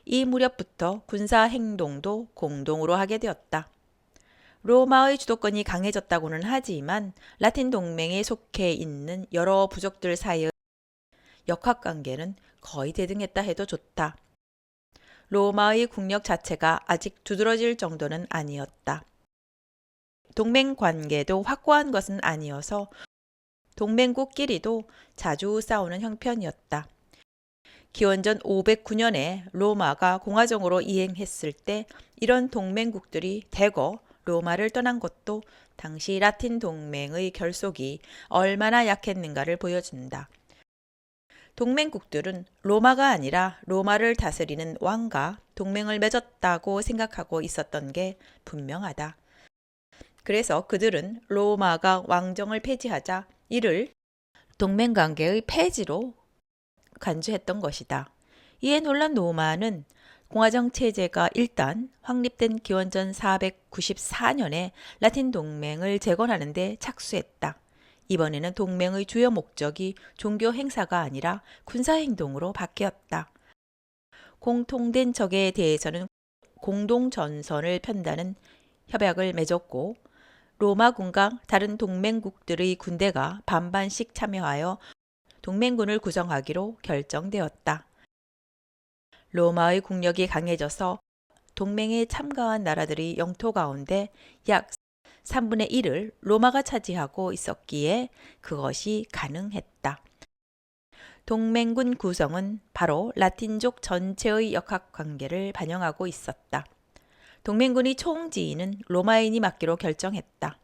이 무렵부터 군사 행동도 공동으로 하게 되었다. 로마의 주도권이 강해졌다고는 하지만 라틴 동맹에 속해 있는 여러 부족들 사이의 역학관계는 거의 대등했다 해도 좋다. 로마의 국력 자체가 아직 두드러질 정도는 아니었다. 동맹 관계도 확고한 것은 아니어서 동맹국끼리도 자주 싸우는 형편이었다. 기원전 509년에 로마가 공화정으로 이행했을 때 이런 동맹국들이 대거 로마를 떠난 것도 당시 라틴 동맹의 결속이 얼마나 약했는가를 보여준다. 동맹국들은 로마가 아니라 로마를 다스리는 왕과 동맹을 맺었다고 생각하고 있었던 게 분명하다. 그래서 그들은 로마가 왕정을 폐지하자 이를 동맹관계의 폐지로 간주했던 것이다. 이에 놀란 로마는 공화정 체제가 일단 확립된 기원전 494년에 라틴 동맹을 재건하는 데 착수했다. 이번에는 동맹의 주요 목적이 종교 행사가 아니라 군사 행동으로 바뀌었다. 공통된 적에 대해서는 공동 전선을 편다는 협약을 맺었고 로마군과 다른 동맹국들의 군대가 반반씩 참여하여 동맹군을 구성하기로 결정되었다. 로마의 국력이 강해져서 동맹에 참가한 나라들의 영토 가운데 약 3분의 1을 로마가 차지하고 있었기에 그것이 가능했다. 동맹군 구성은 바로 라틴족 전체의 역학관계를 반영하고 있었다. 동맹군의 총지휘는 로마인이 맡기로 결정했다.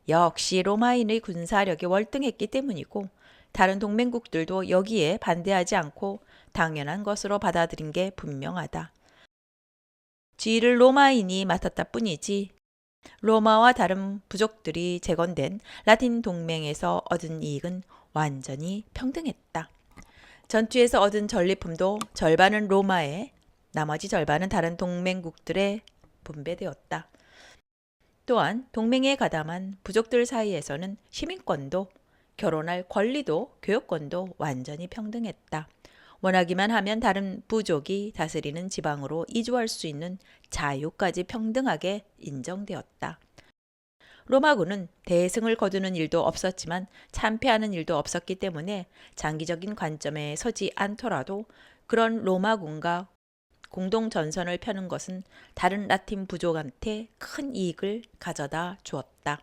역시 로마인의 군사력이 월등했기 때문이고 다른 동맹국들도 여기에 반대하지 않고 당연한 것으로 받아들인 게 분명하다. 지휘를 로마인이 맡았다 뿐이지 로마와 다른 부족들이 재건된 라틴 동맹에서 얻은 이익은 완전히 평등했다. 전투에서 얻은 전리품도 절반은 로마에, 나머지 절반은 다른 동맹국들에 분배되었다. 또한 동맹에 가담한 부족들 사이에서는 시민권도 결혼할 권리도 교육권도 완전히 평등했다. 원하기만 하면 다른 부족이 다스리는 지방으로 이주할 수 있는 자유까지 평등하게 인정되었다. 로마군은 대승을 거두는 일도 없었지만 참패하는 일도 없었기 때문에 장기적인 관점에 서지 않더라도 그런 로마군과 공동 전선을 펴는 것은 다른 라틴 부족한테 큰 이익을 가져다 주었다.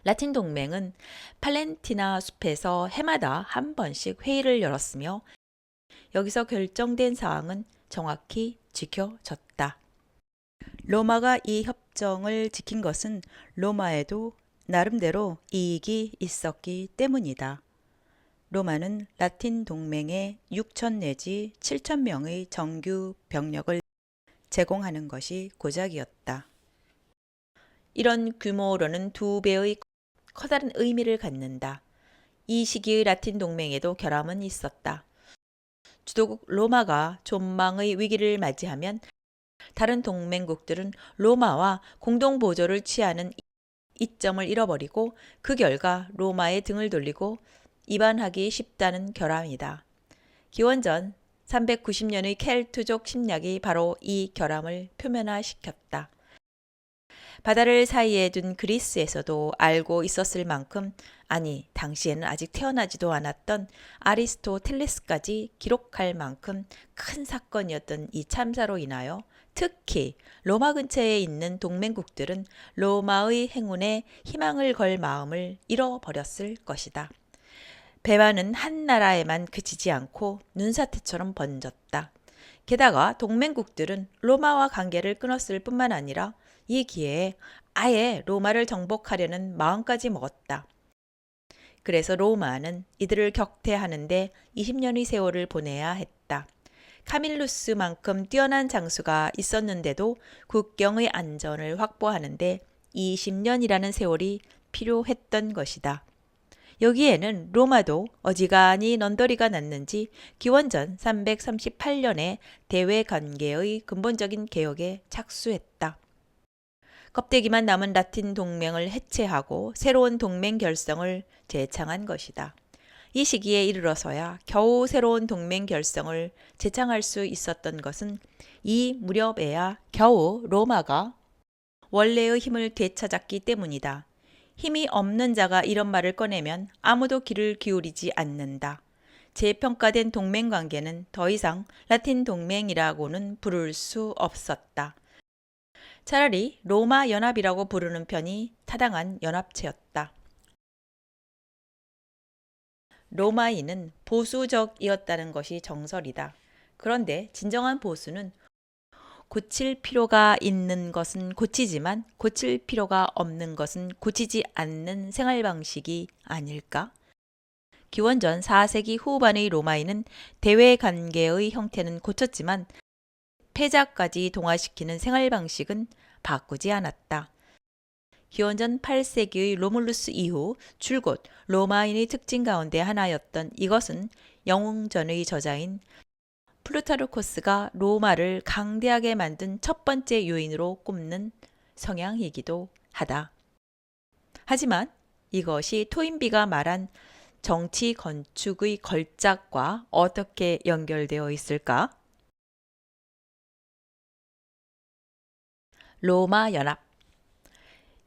라틴 동맹은 팔렌티나 숲에서 해마다 한 번씩 회의를 열었으며 여기서 결정된 사항은 정확히 지켜졌다. 로마가 이 협정을 지킨 것은 로마에도 나름대로 이익이 있었기 때문이다. 로마는 라틴 동맹에 6천 내지 7천 명의 정규 병력을 제공하는 것이 고작이었다. 이런 규모로는 2배의 커다란 의미를 갖는다. 이 시기의 라틴 동맹에도 결함은 있었다. 주도국 로마가 존망의 위기를 맞이하면 다른 동맹국들은 로마와 공동 보조를 취하는 이점을 잃어버리고 그 결과 로마의 등을 돌리고 이반하기 쉽다는 결함이다. 기원전 390년의 켈트족 침략이 바로 이 결함을 표면화시켰다. 바다를 사이에 둔 그리스에서도 알고 있었을 만큼, 아니 당시에는 아직 태어나지도 않았던 아리스토텔레스까지 기록할 만큼 큰 사건이었던 이 참사로 인하여 특히 로마 근처에 있는 동맹국들은 로마의 행운에 희망을 걸 마음을 잃어버렸을 것이다. 배반은 한 나라에만 그치지 않고 눈사태처럼 번졌다. 게다가 동맹국들은 로마와 관계를 끊었을 뿐만 아니라 이 기회에 아예 로마를 정복하려는 마음까지 먹었다. 그래서 로마는 이들을 격퇴하는데 20년의 세월을 보내야 했다. 카밀루스만큼 뛰어난 장수가 있었는데도 국경의 안전을 확보하는데 20년이라는 세월이 필요했던 것이다. 여기에는 로마도 어지간히 넌더리가 났는지 기원전 338년에 대외관계의 근본적인 개혁에 착수했다. 껍데기만 남은 라틴 동맹을 해체하고 새로운 동맹 결성을 재창한 것이다. 이 시기에 이르러서야 겨우 새로운 동맹 결성을 재창할 수 있었던 것은 이 무렵에야 겨우 로마가 원래의 힘을 되찾았기 때문이다. 힘이 없는 자가 이런 말을 꺼내면 아무도 귀를 기울이지 않는다. 재평가된 동맹관계는 더 이상 라틴 동맹이라고는 부를 수 없었다. 차라리 로마 연합이라고 부르는 편이 타당한 연합체였다. 로마인은 보수적이었다는 것이 정설이다. 그런데 진정한 보수는 고칠 필요가 있는 것은 고치지만 고칠 필요가 없는 것은 고치지 않는 생활 방식이 아닐까? 기원전 4세기 후반의 로마인은 대외 관계의 형태는 고쳤지만 패자까지 동화시키는 생활 방식은 바꾸지 않았다. 기원전 8세기의 로물루스 이후 줄곧 로마인의 특징 가운데 하나였던 이것은 영웅전의 저자인 플루타르코스가 로마를 강대하게 만든 첫 번째 요인으로 꼽는 성향이기도 하다. 하지만 이것이 토인비가 말한 정치 건축의 걸작과 어떻게 연결되어 있을까? 로마 연합.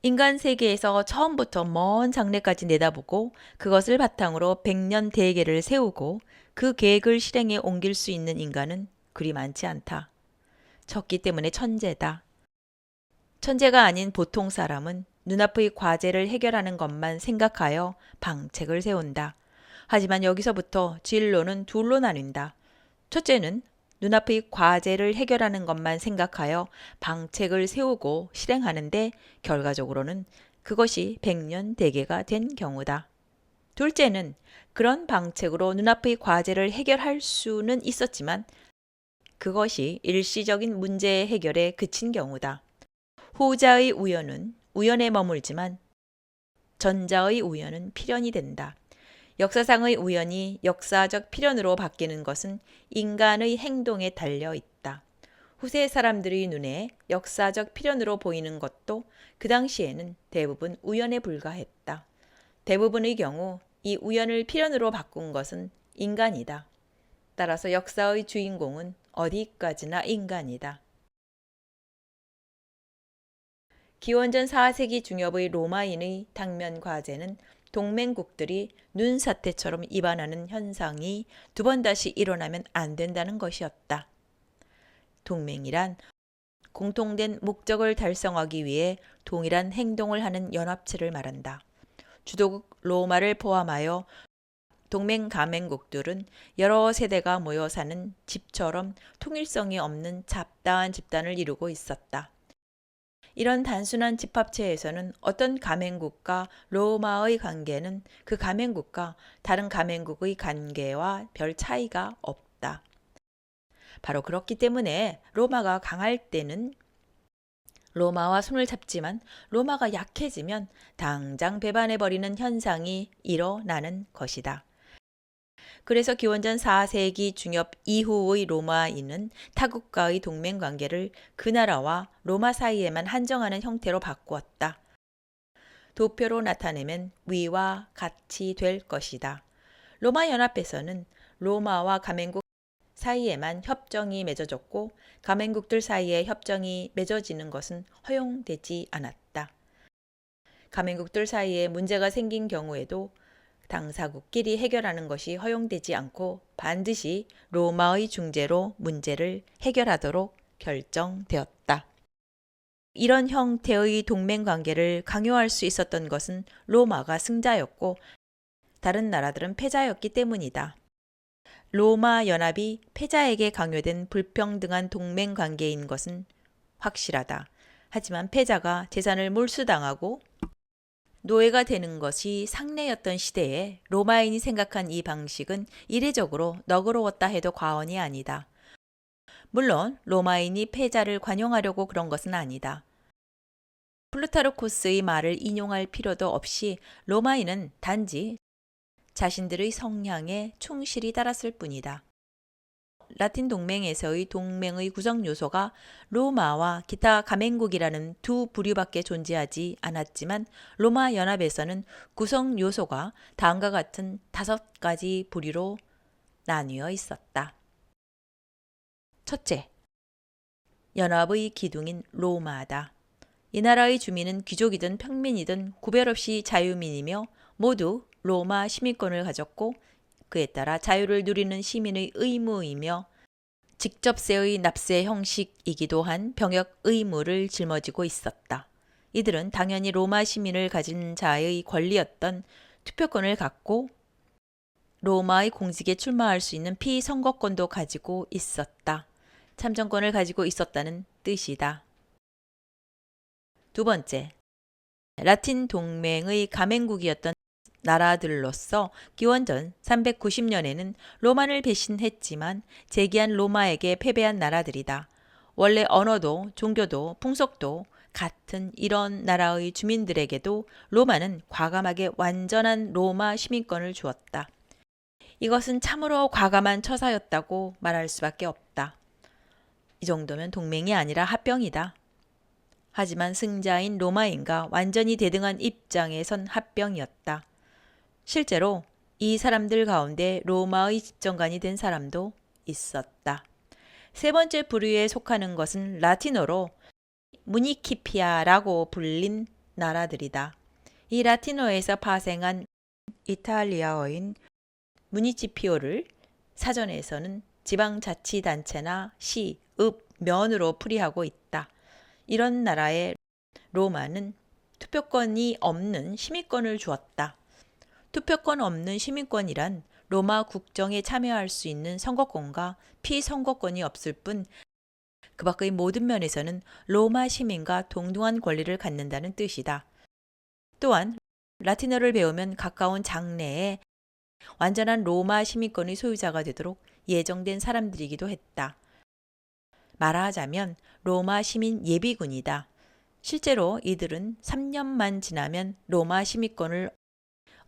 인간 세계에서 처음부터 먼 장래까지 내다보고 그것을 바탕으로 100년 대계를 세우고 그 계획을 실행에 옮길 수 있는 인간은 그리 많지 않다. 적기 때문에 천재다. 천재가 아닌 보통 사람은 눈앞의 과제를 해결하는 것만 생각하여 방책을 세운다. 하지만 여기서부터 진로는 둘로 나뉜다. 첫째는 눈앞의 과제를 해결하는 것만 생각하여 방책을 세우고 실행하는데 결과적으로는 그것이 100년 대계가 된 경우다. 둘째는 그런 방책으로 눈앞의 과제를 해결할 수는 있었지만 그것이 일시적인 문제 해결에 그친 경우다. 후자의 우연은 우연에 머물지만 전자의 우연은 필연이 된다. 역사상의 우연이 역사적 필연으로 바뀌는 것은 인간의 행동에 달려 있다. 후세 사람들의 눈에 역사적 필연으로 보이는 것도 그 당시에는 대부분 우연에 불과했다. 대부분의 경우 이 우연을 필연으로 바꾼 것은 인간이다. 따라서 역사의 주인공은 어디까지나 인간이다. 기원전 4세기 중엽의 로마인의 당면 과제는 동맹국들이 눈사태처럼 입안하는 현상이 두 번 다시 일어나면 안 된다는 것이었다. 동맹이란 공통된 목적을 달성하기 위해 동일한 행동을 하는 연합체를 말한다. 주도국 로마를 포함하여 동맹 가맹국들은 여러 세대가 모여 사는 집처럼 통일성이 없는 잡다한 집단을 이루고 있었다. 이런 단순한 집합체에서는 어떤 가맹국과 로마의 관계는 그 가맹국과 다른 가맹국의 관계와 별 차이가 없다. 바로 그렇기 때문에 로마가 강할 때는 로마와 손을 잡지만 로마가 약해지면 당장 배반해버리는 현상이 일어나는 것이다. 그래서 기원전 4세기 중엽 이후의 로마인은 타국과의 동맹관계를 그 나라와 로마 사이에만 한정하는 형태로 바꾸었다. 도표로 나타내면 위와 같이 될 것이다. 로마 연합에서는 로마와 가맹국 사이에만 협정이 맺어졌고 가맹국들 사이에 협정이 맺어지는 것은 허용되지 않았다. 가맹국들 사이에 문제가 생긴 경우에도 당사국끼리 해결하는 것이 허용되지 않고 반드시 로마의 중재로 문제를 해결하도록 결정되었다. 이런 형태의 동맹관계를 강요할 수 있었던 것은 로마가 승자였고 다른 나라들은 패자였기 때문이다. 로마 연합이 패자에게 강요된 불평등한 동맹관계인 것은 확실하다. 하지만 패자가 재산을 몰수당하고 노예가 되는 것이 상례였던 시대에 로마인이 생각한 이 방식은 이례적으로 너그러웠다 해도 과언이 아니다. 물론 로마인이 패자를 관용하려고 그런 것은 아니다. 플루타르코스의 말을 인용할 필요도 없이 로마인은 단지 자신들의 성향에 충실히 따랐을 뿐이다. 라틴 동맹에서의 동맹의 구성 요소가 로마와 기타 가맹국이라는 두 부류밖에 존재하지 않았지만 로마 연합에서는 구성 요소가 다음과 같은 5가지 부류로 나뉘어 있었다. 첫째, 연합의 기둥인 로마다. 이 나라의 주민은 귀족이든 평민이든 구별 없이 자유민이며 모두 로마 시민권을 가졌고 그에 따라 자유를 누리는 시민의 의무이며 직접세의 납세 형식이기도 한 병역 의무를 짊어지고 있었다. 이들은 당연히 로마 시민을 가진 자의 권리였던 투표권을 갖고 로마의 공직에 출마할 수 있는 피선거권도 가지고 있었다. 참정권을 가지고 있었다는 뜻이다. 두 번째, 라틴 동맹의 가맹국이었던 나라들로서 기원전 390년에는 로마를 배신했지만 재기한 로마에게 패배한 나라들이다. 원래 언어도 종교도 풍속도 같은 이런 나라의 주민들에게도 로마는 과감하게 완전한 로마 시민권을 주었다. 이것은 참으로 과감한 처사였다고 말할 수밖에 없다. 이 정도면 동맹이 아니라 합병이다. 하지만 승자인 로마인과 완전히 대등한 입장에 선 합병이었다. 실제로 이 사람들 가운데 로마의 집정관이 된 사람도 있었다. 세 번째 부류에 속하는 것은 라틴어로 무니키피아라고 불린 나라들이다. 이 라틴어에서 파생한 이탈리아어인 무니치피오를 사전에서는 지방자치단체나 시, 읍, 면으로 풀이하고 있다. 이런 나라에 로마는 투표권이 없는 시민권을 주었다. 투표권 없는 시민권이란 로마 국정에 참여할 수 있는 선거권과 피선거권이 없을 뿐 그 밖의 모든 면에서는 로마 시민과 동등한 권리를 갖는다는 뜻이다. 또한 라틴어를 배우면 가까운 장래에 완전한 로마 시민권의 소유자가 되도록 예정된 사람들이기도 했다. 말하자면 로마 시민 예비군이다. 실제로 이들은 3년만 지나면 로마 시민권을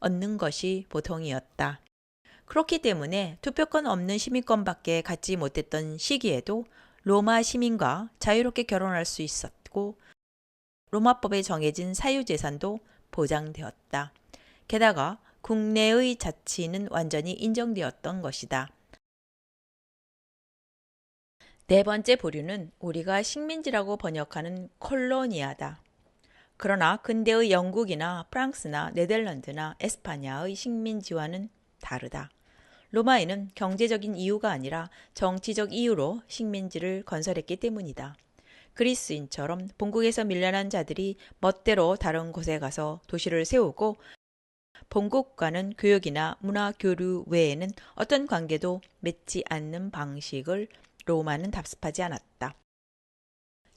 얻는 것이 보통이었다. 그렇기 때문에 투표권 없는 시민권밖에 갖지 못했던 시기에도 로마 시민과 자유롭게 결혼할 수 있었고 로마법에 정해진 사유재산도 보장되었다. 게다가 국내의 자치는 완전히 인정되었던 것이다. 네 번째 부류는 우리가 식민지라고 번역하는 콜로니아다. 그러나 근대의 영국이나 프랑스나 네덜란드나 에스파냐의 식민지와는 다르다. 로마인은 경제적인 이유가 아니라 정치적 이유로 식민지를 건설했기 때문이다. 그리스인처럼 본국에서 밀려난 자들이 멋대로 다른 곳에 가서 도시를 세우고 본국과는 교역이나 문화 교류 외에는 어떤 관계도 맺지 않는 방식을 로마는 답습하지 않았다.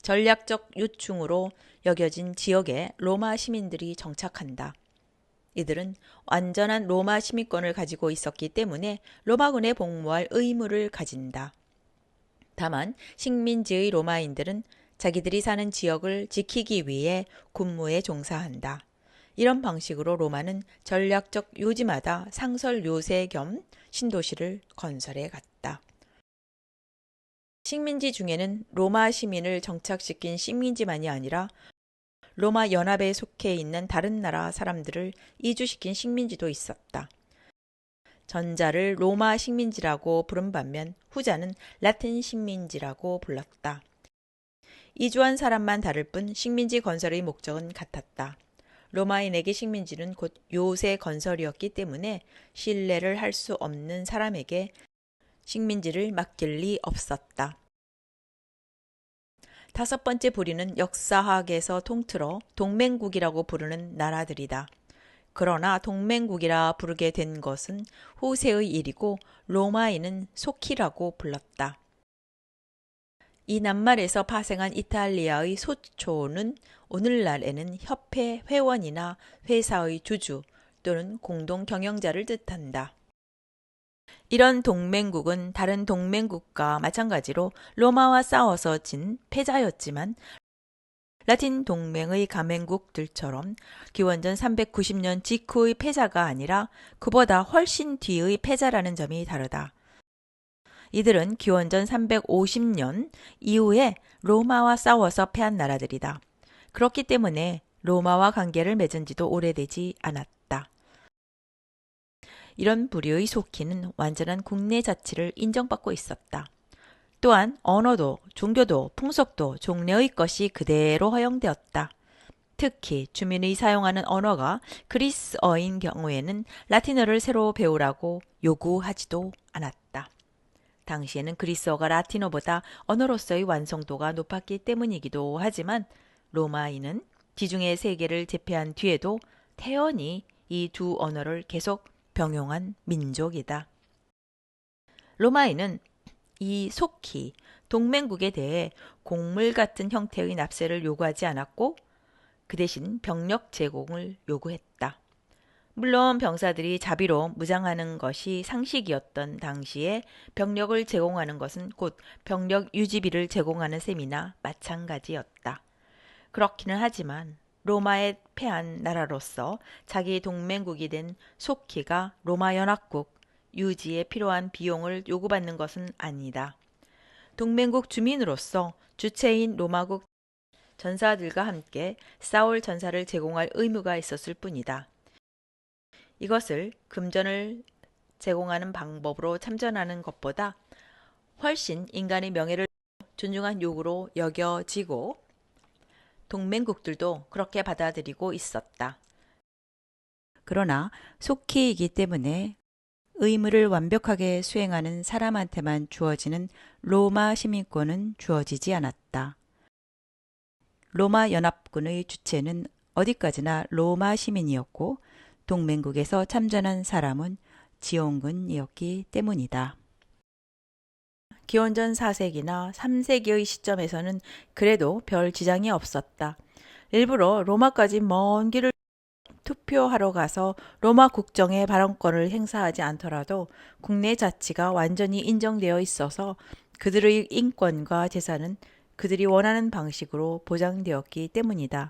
전략적 요충으로 여겨진 지역에 로마 시민들이 정착한다. 이들은 완전한 로마 시민권을 가지고 있었기 때문에 로마군에 복무할 의무를 가진다. 다만 식민지의 로마인들은 자기들이 사는 지역을 지키기 위해 군무에 종사한다. 이런 방식으로 로마는 전략적 요지마다 상설 요새 겸 신도시를 건설해 갔다. 식민지 중에는 로마 시민을 정착시킨 식민지만이 아니라 로마 연합에 속해 있는 다른 나라 사람들을 이주시킨 식민지도 있었다. 전자를 로마 식민지라고 부른 반면 후자는 라틴 식민지라고 불렀다. 이주한 사람만 다를 뿐 식민지 건설의 목적은 같았다. 로마인에게 식민지는 곧 요새 건설이었기 때문에 신뢰를 할 수 없는 사람에게 식민지를 맡길 리 없었다. 다섯 번째 부류는 역사학에서 통틀어 동맹국이라고 부르는 나라들이다. 그러나 동맹국이라 부르게 된 것은 후세의 일이고 로마인은 속히라고 불렀다. 이 낱말에서 파생한 이탈리아의 소초는 오늘날에는 협회 회원이나 회사의 주주 또는 공동 경영자를 뜻한다. 이런 동맹국은 다른 동맹국과 마찬가지로 로마와 싸워서 진 패자였지만 라틴 동맹의 가맹국들처럼 기원전 390년 직후의 패자가 아니라 그보다 훨씬 뒤의 패자라는 점이 다르다. 이들은 기원전 350년 이후에 로마와 싸워서 패한 나라들이다. 그렇기 때문에 로마와 관계를 맺은 지도 오래되지 않았다. 이런 부류의 속히는 완전한 국내 자치를 인정받고 있었다. 또한 언어도 종교도 풍속도 종래의 것이 그대로 허용되었다. 특히 주민이 사용하는 언어가 그리스어인 경우에는 라틴어를 새로 배우라고 요구하지도 않았다. 당시에는 그리스어가 라틴어보다 언어로서의 완성도가 높았기 때문이기도 하지만 로마인은 지중해 세계를 제패한 뒤에도 태연히 이 두 언어를 계속 병용한 민족이다. 로마인은 이 속히 동맹국에 대해 곡물 같은 형태의 납세를 요구하지 않았고 그 대신 병력 제공을 요구했다. 물론 병사들이 자비로 무장하는 것이 상식이었던 당시에 병력을 제공하는 것은 곧 병력 유지비를 제공하는 셈이나 마찬가지였다. 그렇기는 하지만 로마에 패한 나라로서 자기 동맹국이 된 속히가 로마 연합국 유지에 필요한 비용을 요구받는 것은 아니다. 동맹국 주민으로서 주체인 로마국 전사들과 함께 싸울 전사를 제공할 의무가 있었을 뿐이다. 이것을 금전을 제공하는 방법으로 참전하는 것보다 훨씬 인간의 명예를 존중한 요구로 여겨지고 동맹국들도 그렇게 받아들이고 있었다. 그러나 속히이기 때문에 의무를 완벽하게 수행하는 사람한테만 주어지는 로마 시민권은 주어지지 않았다. 로마 연합군의 주체는 어디까지나 로마 시민이었고 동맹국에서 참전한 사람은 지원군이었기 때문이다. 기원전 4세기나 3세기의 시점에서는 그래도 별 지장이 없었다. 일부러 로마까지 먼 길을 투표하러 가서 로마 국정의 발언권을 행사하지 않더라도 국내 자치가 완전히 인정되어 있어서 그들의 인권과 재산은 그들이 원하는 방식으로 보장되었기 때문이다.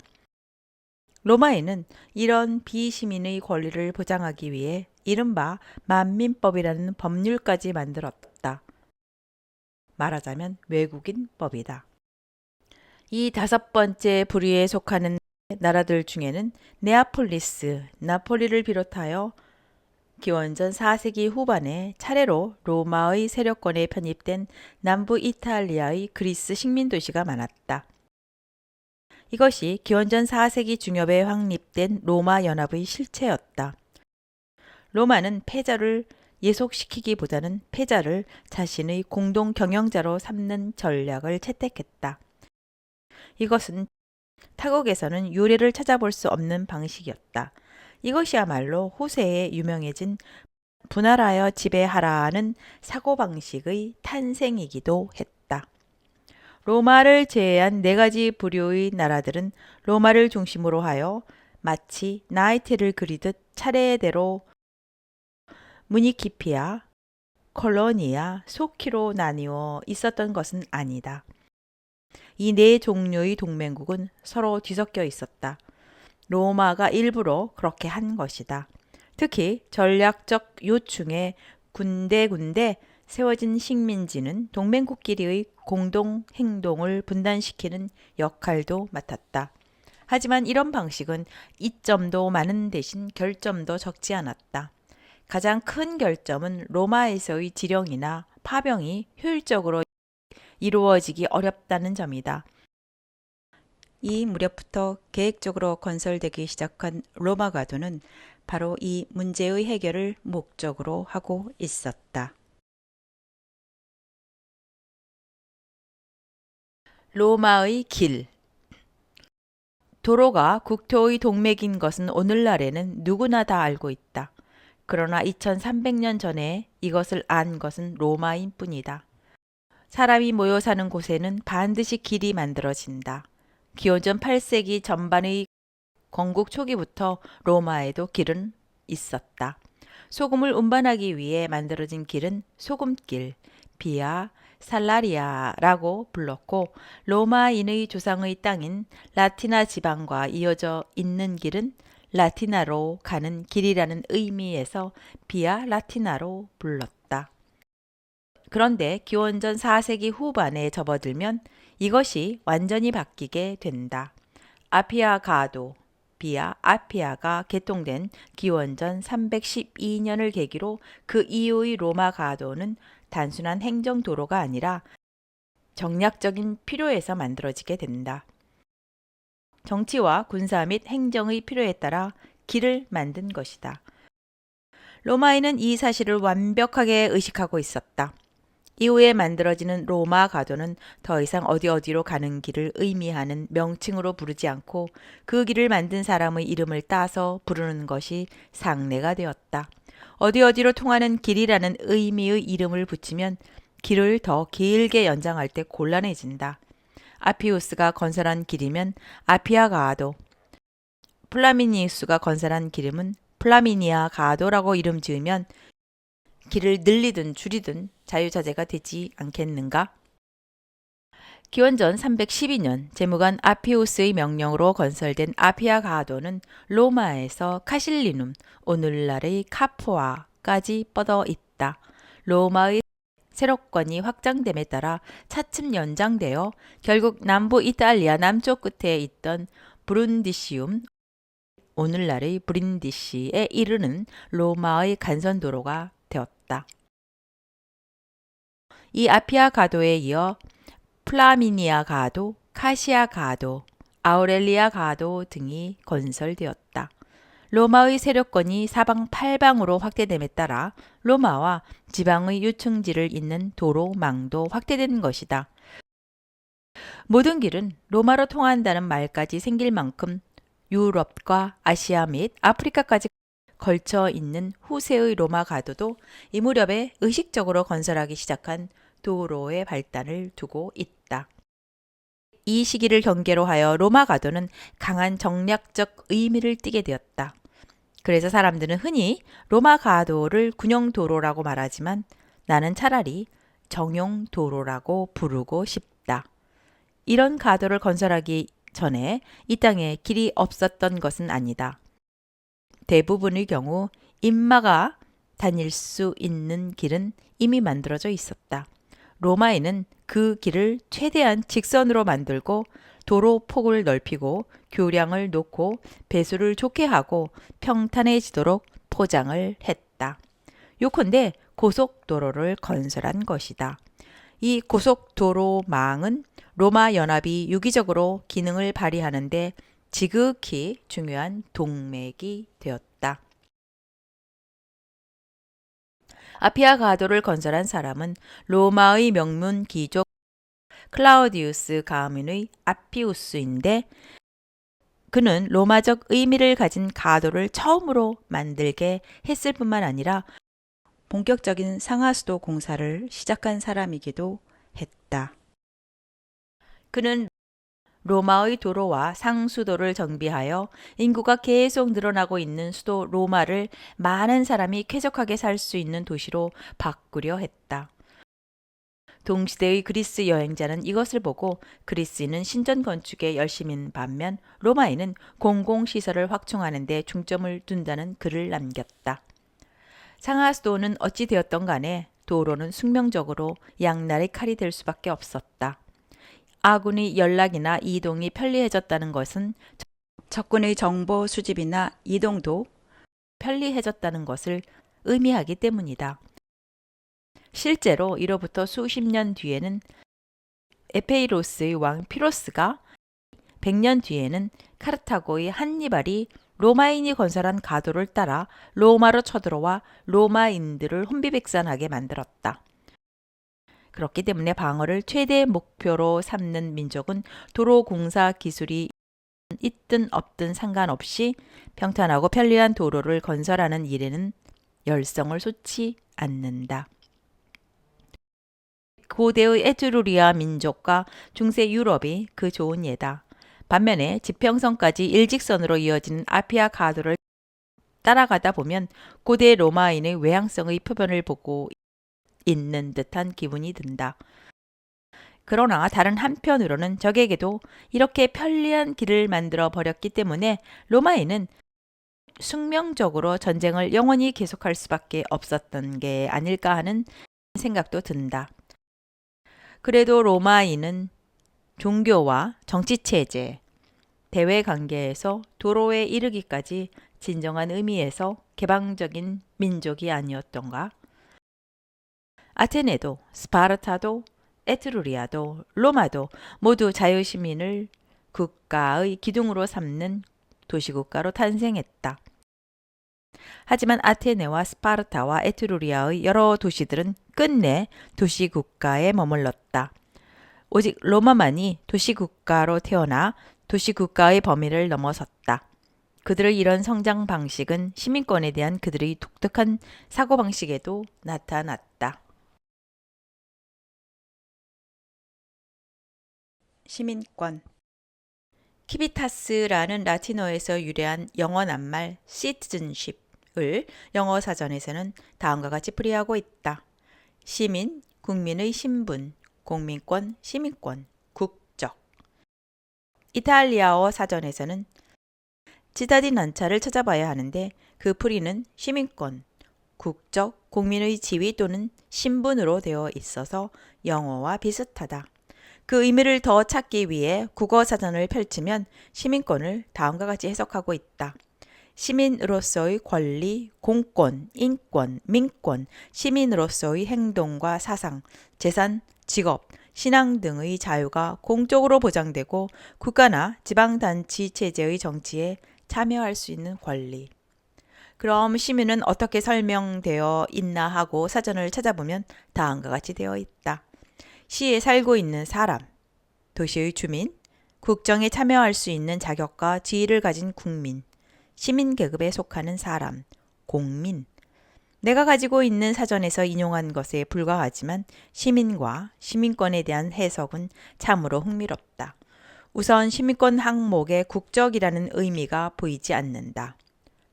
로마에는 이런 비시민의 권리를 보장하기 위해 이른바 만민법이라는 법률까지 만들었다. 말하자면 외국인법이다. 이 5번째 부류에 속하는 나라들 중에는 네아폴리스, 나폴리를 비롯하여 기원전 4세기 후반에 차례로 로마의 세력권에 편입된 남부 이탈리아의 그리스 식민도시가 많았다. 이것이 기원전 4세기 중엽에 확립된 로마 연합의 실체였다. 로마는 패자를 예속시키기보다는 패자를 자신의 공동 경영자로 삼는 전략을 채택했다. 이것은 타국에서는 유례를 찾아볼 수 없는 방식이었다. 이것이야말로 후세에 유명해진 분할하여 지배하라는 사고방식의 탄생이기도 했다. 로마를 제외한 4가지 부류의 나라들은 로마를 중심으로 하여 마치 나이트를 그리듯 차례대로 무니키피아, 콜로니아, 소키로 나뉘어 있었던 것은 아니다. 이 4종류의 동맹국은 서로 뒤섞여 있었다. 로마가 일부러 그렇게 한 것이다. 특히 전략적 요충에 군데군데 세워진 식민지는 동맹국끼리의 공동 행동을 분단시키는 역할도 맡았다. 하지만 이런 방식은 이점도 많은 대신 결점도 적지 않았다. 가장 큰 결점은 로마에서의 지령이나 파병이 효율적으로 이루어지기 어렵다는 점이다. 이 무렵부터 계획적으로 건설되기 시작한 로마 가도는 바로 이 문제의 해결을 목적으로 하고 있었다. 로마의 길. 도로가 국토의 동맥인 것은 오늘날에는 누구나 다 알고 있다. 그러나 2300년 전에 이것을 안 것은 로마인 뿐이다. 사람이 모여 사는 곳에는 반드시 길이 만들어진다. 기원전 8세기 전반의 건국 초기부터 로마에도 길은 있었다. 소금을 운반하기 위해 만들어진 길은 소금길, 비아 살라리아라고 불렀고 로마인의 조상의 땅인 라티나 지방과 이어져 있는 길은 라티나로 가는 길이라는 의미에서 비아 라티나로 불렀다. 그런데 기원전 4세기 후반에 접어들면 이것이 완전히 바뀌게 된다. 아피아 가도, 비아 아피아가 개통된 기원전 312년을 계기로 그 이후의 로마 가도는 단순한 행정도로가 아니라 정략적인 필요에서 만들어지게 된다. 정치와 군사 및 행정의 필요에 따라 길을 만든 것이다. 로마인은 이 사실을 완벽하게 의식하고 있었다. 이후에 만들어지는 로마 가도는 더 이상 어디로 가는 길을 의미하는 명칭으로 부르지 않고 그 길을 만든 사람의 이름을 따서 부르는 것이 상례가 되었다. 어디로 통하는 길이라는 의미의 이름을 붙이면 길을 더 길게 연장할 때 곤란해진다. 아피우스가 건설한 길이면 아피아 가도, 플라미니우스가 건설한 길임은 플라미니아 가도라고 이름 지으면 길을 늘리든 줄이든 자유자재가 되지 않겠는가? 기원전 312년 재무관 아피우스의 명령으로 건설된 아피아 가도는 로마에서 카실리눔, 오늘날의 카푸아까지 뻗어 있다. 로마의 세력권이 확장됨에 따라 차츰 연장되어 결국 남부 이탈리아 남쪽 끝에 있던 브룬디시움, 오늘날의 브린디시에 이르는 로마의 간선도로가 되었다. 이 아피아 가도에 이어 플라미니아 가도, 카시아 가도, 아우렐리아 가도 등이 건설되었다. 로마의 세력권이 사방팔방으로 확대됨에 따라 로마와 지방의 유충지를 잇는 도로망도 확대된 것이다. 모든 길은 로마로 통한다는 말까지 생길 만큼 유럽과 아시아 및 아프리카까지 걸쳐 있는 후세의 로마 가도도 이 무렵에 의식적으로 건설하기 시작한 도로의 발단을 두고 있다. 이 시기를 경계로 하여 로마 가도는 강한 정략적 의미를 띠게 되었다. 그래서 사람들은 흔히 로마 가도를 군용도로라고 말하지만 나는 차라리 정용도로라고 부르고 싶다. 이런 가도를 건설하기 전에 이 땅에 길이 없었던 것은 아니다. 대부분의 경우 인마가 다닐 수 있는 길은 이미 만들어져 있었다. 로마에는 그 길을 최대한 직선으로 만들고 도로 폭을 넓히고 교량을 놓고 배수를 좋게 하고 평탄해지도록 포장을 했다. 요컨대 고속도로를 건설한 것이다. 이 고속도로망은 로마 연합이 유기적으로 기능을 발휘하는데 지극히 중요한 동맥이 되었다. 아피아 가도를 건설한 사람은 로마의 명문 귀족 클라우디우스 가문의 아피우스인데 그는 로마적 의미를 가진 가도를 처음으로 만들게 했을 뿐만 아니라 본격적인 상하수도 공사를 시작한 사람이기도 했다. 그는 로마의 도로와 상수도를 정비하여 인구가 계속 늘어나고 있는 수도 로마를 많은 사람이 쾌적하게 살 수 있는 도시로 바꾸려 했다. 동시대의 그리스 여행자는 이것을 보고 그리스인은 신전 건축에 열심인 반면 로마인은 공공시설을 확충하는 데 중점을 둔다는 글을 남겼다. 상하수도는 어찌 되었던 간에 도로는 숙명적으로 양날의 칼이 될 수밖에 없었다. 아군의 연락이나 이동이 편리해졌다는 것은 적군의 정보 수집이나 이동도 편리해졌다는 것을 의미하기 때문이다. 실제로 이로부터 수십 년 뒤에는 에페이로스의 왕 피로스가 100년 뒤에는 카르타고의 한니발이 로마인이 건설한 가도를 따라 로마로 쳐들어와 로마인들을 혼비백산하게 만들었다. 그렇기 때문에 방어를 최대 목표로 삼는 민족은 도로 공사 기술이 있든 없든 상관없이 평탄하고 편리한 도로를 건설하는 일에는 열성을 쏟지 않는다. 고대의 에트루리아 민족과 중세 유럽이 그 좋은 예다. 반면에 지평선까지 일직선으로 이어지는 아피아 가도를 따라가다 보면 고대 로마인의 외향성의 표변을 보고 있는 듯한 기분이 든다. 그러나 다른 한편으로는 적에게도 이렇게 편리한 길을 만들어 버렸기 때문에 로마인은 숙명적으로 전쟁을 영원히 계속할 수밖에 없었던 게 아닐까 하는 생각도 든다. 그래도 로마인은 종교와 정치체제, 대외관계에서 도로에 이르기까지 진정한 의미에서 개방적인 민족이 아니었던가? 아테네도, 스파르타도, 에트루리아도, 로마도 모두 자유시민을 국가의 기둥으로 삼는 도시국가로 탄생했다. 하지만 아테네와 스파르타와 에트루리아의 여러 도시들은 끝내 도시국가에 머물렀다. 오직 로마만이 도시국가로 태어나 도시국가의 범위를 넘어섰다. 그들의 이런 성장 방식은 시민권에 대한 그들의 독특한 사고방식에도 나타났다. 시민권. 키비타스라는 라틴어에서 유래한 영어 낱말 citizenship을 영어 사전에서는 다음과 같이 풀이하고 있다. 시민, 국민의 신분, 공민권, 시민권, 국적. 이탈리아어 사전에서는 치타디난차를 찾아봐야 하는데 그 풀이는 시민권, 국적, 국민의 지위 또는 신분으로 되어 있어서 영어와 비슷하다. 그 의미를 더 찾기 위해 국어사전을 펼치면 시민권을 다음과 같이 해석하고 있다. 시민으로서의 권리, 공권, 인권, 민권, 시민으로서의 행동과 사상, 재산, 직업, 신앙 등의 자유가 공적으로 보장되고 국가나 지방단체 체제의 정치에 참여할 수 있는 권리. 그럼 시민은 어떻게 설명되어 있나 하고 사전을 찾아보면 다음과 같이 되어 있다. 시에 살고 있는 사람, 도시의 주민, 국정에 참여할 수 있는 자격과 지위를 가진 국민, 시민 계급에 속하는 사람, 공민. 내가 가지고 있는 사전에서 인용한 것에 불과하지만 시민과 시민권에 대한 해석은 참으로 흥미롭다. 우선 시민권 항목에 국적이라는 의미가 보이지 않는다.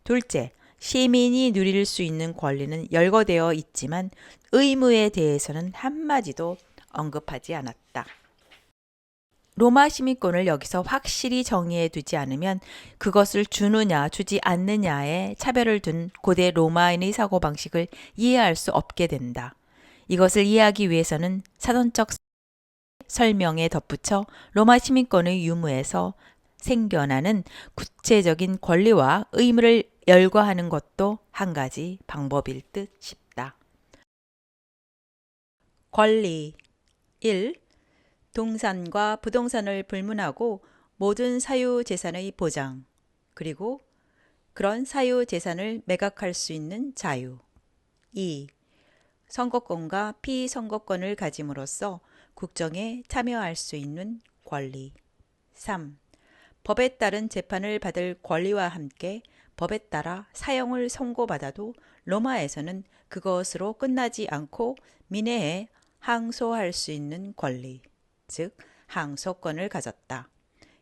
둘째, 시민이 누릴 수 있는 권리는 열거되어 있지만 의무에 대해서는 한마디도 언급하지 않았다. 로마 시민권을 여기서 확실히 정의해 두지 않으면 그것을 주느냐 주지 않느냐에 차별을 둔 고대 로마인의 사고방식을 이해할 수 없게 된다. 이것을 이해하기 위해서는 사전적 설명에 덧붙여 로마 시민권의 유무에서 생겨나는 구체적인 권리와 의무를 열거하는 것도 한 가지 방법일 듯 싶다. 권리 1. 동산과 부동산을 불문하고 모든 사유재산의 보장, 그리고 그런 사유재산을 매각할 수 있는 자유. 2. 선거권과 피선거권을 가짐으로써 국정에 참여할 수 있는 권리. 3. 법에 따른 재판을 받을 권리와 함께 법에 따라 사형을 선고받아도 로마에서는 그것으로 끝나지 않고 민회에 항소할 수 있는 권리, 즉 항소권을 가졌다.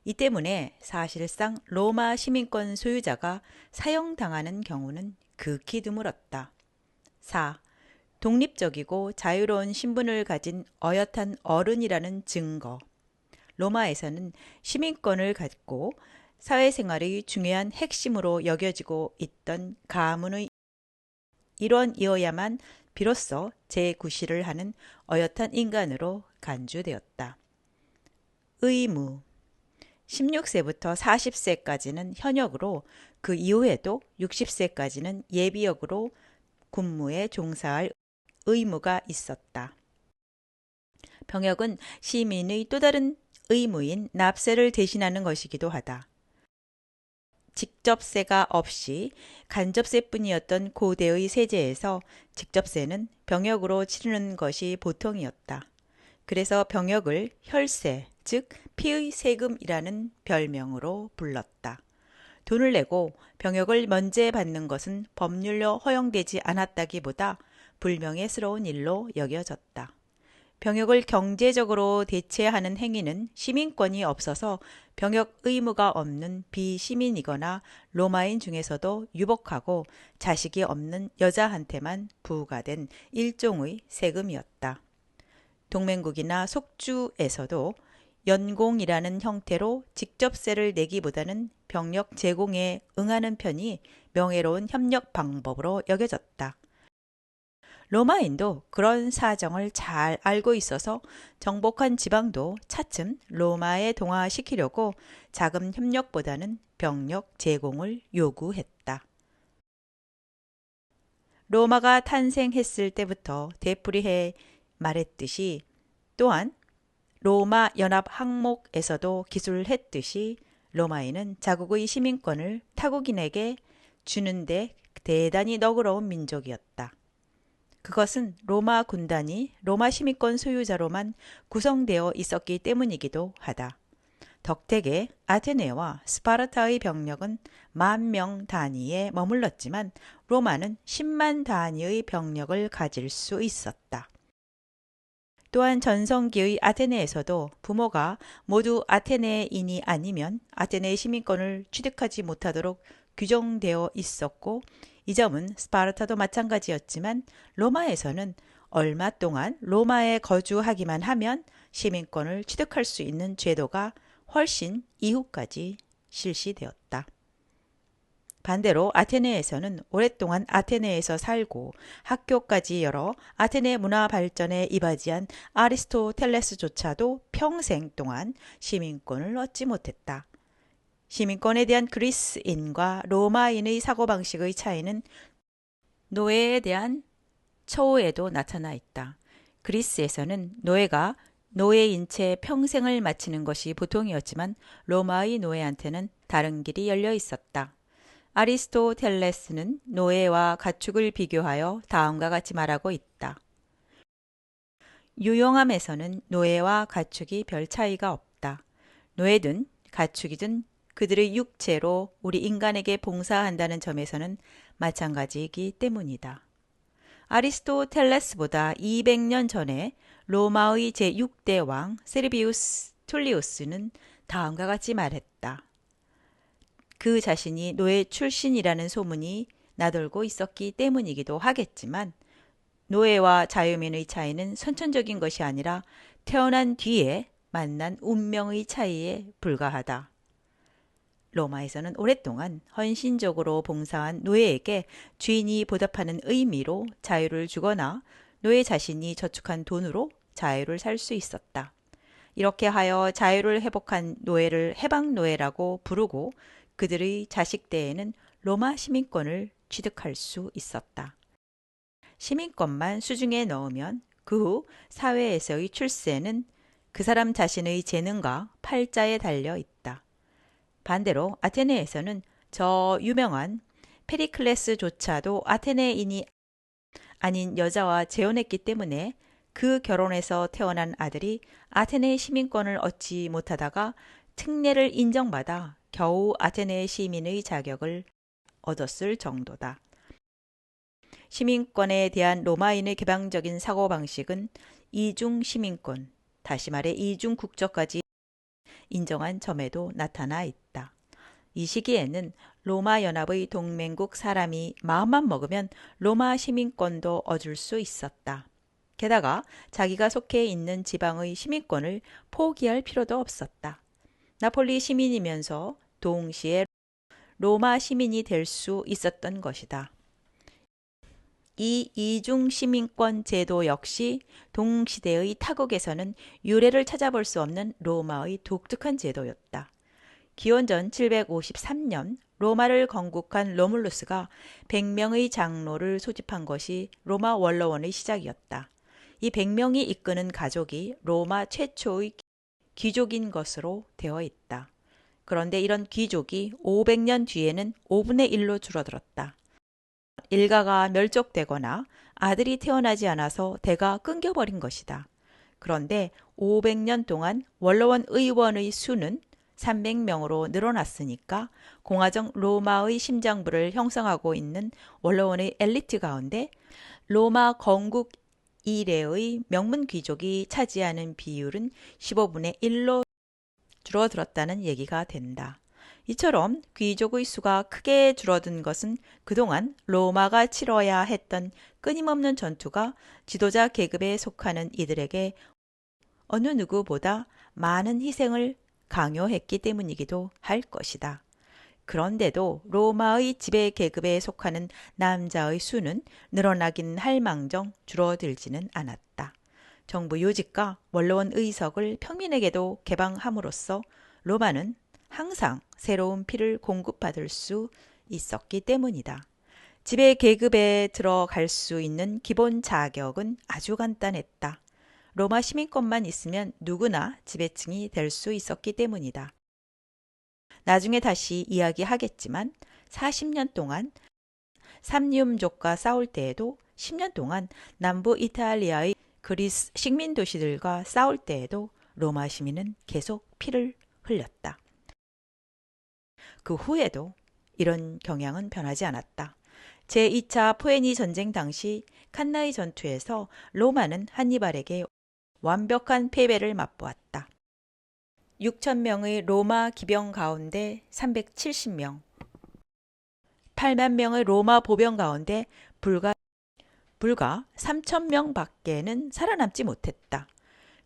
이 때문에 사실상 로마 시민권 소유자가 사형당하는 경우는 극히 드물었다. 4. 독립적이고 자유로운 신분을 가진 어엿한 어른이라는 증거. 로마에서는 시민권을 갖고 사회생활의 중요한 핵심으로 여겨지고 있던 가문의 일원이어야만 비로소 제9시를 하는 어엿한 인간으로 간주되었다. 의무 16세부터 40세까지는 현역으로 그 이후에도 60세까지는 예비역으로 군무에 종사할 의무가 있었다. 병역은 시민의 또 다른 의무인 납세를 대신하는 것이기도 하다. 직접세가 없이 간접세뿐이었던 고대의 세제에서 직접세는 병역으로 치르는 것이 보통이었다. 그래서 병역을 혈세, 즉 피의 세금이라는 별명으로 불렀다. 돈을 내고 병역을 면제받는 것은 법률로 허용되지 않았다기보다 불명예스러운 일로 여겨졌다. 병역을 경제적으로 대체하는 행위는 시민권이 없어서 병역 의무가 없는 비시민이거나 로마인 중에서도 유복하고 자식이 없는 여자한테만 부과된 일종의 세금이었다. 동맹국이나 속주에서도 연공이라는 형태로 직접세를 내기보다는 병역 제공에 응하는 편이 명예로운 협력 방법으로 여겨졌다. 로마인도 그런 사정을 잘 알고 있어서 정복한 지방도 차츰 로마에 동화시키려고 자금 협력보다는 병력 제공을 요구했다. 로마가 탄생했을 때부터 되풀이해 말했듯이 또한 로마 연합 항목에서도 기술했듯이 로마인은 자국의 시민권을 타국인에게 주는데 대단히 너그러운 민족이었다. 그것은 로마 군단이 로마 시민권 소유자로만 구성되어 있었기 때문이기도 하다. 덕택에 아테네와 스파르타의 병력은 10,000명 단위에 머물렀지만 로마는 10만 단위의 병력을 가질 수 있었다. 또한 전성기의 아테네에서도 부모가 모두 아테네인이 아니면 아테네 시민권을 취득하지 못하도록 규정되어 있었고, 이 점은 스파르타도 마찬가지였지만 로마에서는 얼마 동안 로마에 거주하기만 하면 시민권을 취득할 수 있는 제도가 훨씬 이후까지 실시되었다. 반대로 아테네에서는 오랫동안 아테네에서 살고 학교까지 열어 아테네 문화 발전에 이바지한 아리스토텔레스조차도 평생 동안 시민권을 얻지 못했다. 시민권에 대한 그리스인과 로마인의 사고방식의 차이는 노예에 대한 처우에도 나타나 있다. 그리스에서는 노예가 노예인 채 평생을 마치는 것이 보통이었지만 로마의 노예한테는 다른 길이 열려 있었다. 아리스토텔레스는 노예와 가축을 비교하여 다음과 같이 말하고 있다. 유용함에서는 노예와 가축이 별 차이가 없다. 노예든 가축이든 그들의 육체로 우리 인간에게 봉사한다는 점에서는 마찬가지이기 때문이다. 아리스토텔레스보다 200년 전에 로마의 제6대 왕 세르비우스 툴리우스는 다음과 같이 말했다. 그 자신이 노예 출신이라는 소문이 나돌고 있었기 때문이기도 하겠지만 노예와 자유민의 차이는 선천적인 것이 아니라 태어난 뒤에 만난 운명의 차이에 불과하다. 로마에서는 오랫동안 헌신적으로 봉사한 노예에게 주인이 보답하는 의미로 자유를 주거나 노예 자신이 저축한 돈으로 자유를 살 수 있었다. 이렇게 하여 자유를 회복한 노예를 해방노예라고 부르고 그들의 자식대에는 로마 시민권을 취득할 수 있었다. 시민권만 수중에 넣으면 그 후 사회에서의 출세는 그 사람 자신의 재능과 팔자에 달려 있다. 반대로 아테네에서는 저 유명한 페리클레스조차도 아테네인이 아닌 여자와 재혼했기 때문에 그 결혼에서 태어난 아들이 아테네 시민권을 얻지 못하다가 특례를 인정받아 겨우 아테네 시민의 자격을 얻었을 정도다. 시민권에 대한 로마인의 개방적인 사고방식은 이중 시민권, 다시 말해 이중 국적까지 인정한 점에도 나타나 있다. 이 시기에는 로마 연합의 동맹국 사람이 마음만 먹으면 로마 시민권도 얻을 수 있었다. 게다가 자기가 속해 있는 지방의 시민권을 포기할 필요도 없었다. 나폴리 시민이면서 동시에 로마 시민이 될 수 있었던 것이다. 이 이중 시민권 제도 역시 동시대의 타국에서는 유래를 찾아볼 수 없는 로마의 독특한 제도였다. 기원전 753년 로마를 건국한 로물루스가 100명의 장로를 소집한 것이 로마 원로원의 시작이었다. 이 100명이 이끄는 가족이 로마 최초의 귀족인 것으로 되어 있다. 그런데 이런 귀족이 500년 뒤에는 5분의 1로 줄어들었다. 일가가 멸족되거나 아들이 태어나지 않아서 대가 끊겨버린 것이다. 그런데 500년 동안 원로원 의원의 수는 300명으로 늘어났으니까 공화정 로마의 심장부를 형성하고 있는 원로원의 엘리트 가운데 로마 건국 이래의 명문 귀족이 차지하는 비율은 15분의 1로 줄어들었다는 얘기가 된다. 이처럼 귀족의 수가 크게 줄어든 것은 그동안 로마가 치러야 했던 끊임없는 전투가 지도자 계급에 속하는 이들에게 어느 누구보다 많은 희생을 강요했기 때문이기도 할 것이다. 그런데도 로마의 지배 계급에 속하는 남자의 수는 늘어나긴 할 망정 줄어들지는 않았다. 정부 요직과 원로원 의석을 평민에게도 개방함으로써 로마는 항상 새로운 피를 공급받을 수 있었기 때문이다. 지배 계급에 들어갈 수 있는 기본 자격은 아주 간단했다. 로마 시민권만 있으면 누구나 지배층이 될 수 있었기 때문이다. 나중에 다시 이야기하겠지만 40년 동안 삼리움족과 싸울 때에도 10년 동안 남부 이탈리아의 그리스 식민 도시들과 싸울 때에도 로마 시민은 계속 피를 흘렸다. 그 후에도 이런 경향은 변하지 않았다. 제2차 포에니 전쟁 당시 칸나이 전투에서 로마는 한니발에게 완벽한 패배를 맛보았다. 6,000명의 로마 기병 가운데 370명, 8만 명의 로마 보병 가운데 불과 3,000명 밖에는 살아남지 못했다.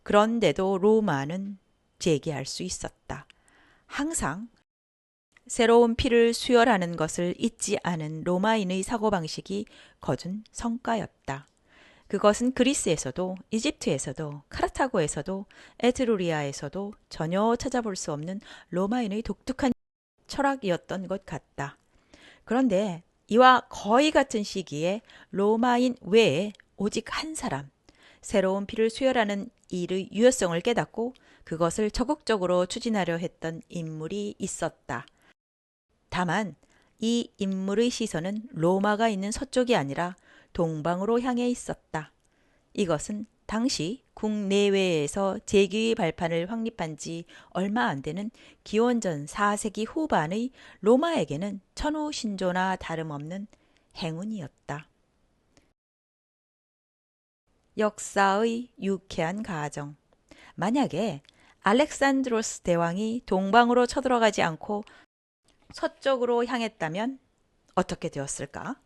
그런데도 로마는 재기할 수 있었다. 항상 새로운 피를 수혈하는 것을 잊지 않은 로마인의 사고방식이 거둔 성과였다. 그것은 그리스에서도 이집트에서도 카르타고에서도 에트루리아에서도 전혀 찾아볼 수 없는 로마인의 독특한 철학이었던 것 같다. 그런데 이와 거의 같은 시기에 로마인 외에 오직 한 사람, 새로운 피를 수혈하는 일의 유효성을 깨닫고 그것을 적극적으로 추진하려 했던 인물이 있었다. 다만 이 인물의 시선은 로마가 있는 서쪽이 아니라 동방으로 향해 있었다. 이것은 당시 국내외에서 재기의 발판을 확립한 지 얼마 안 되는 기원전 4세기 후반의 로마에게는 천우신조나 다름없는 행운이었다. 역사의 유쾌한 가정. 만약에 알렉산드로스 대왕이 동방으로 쳐들어가지 않고 서쪽으로 향했다면 어떻게 되었을까?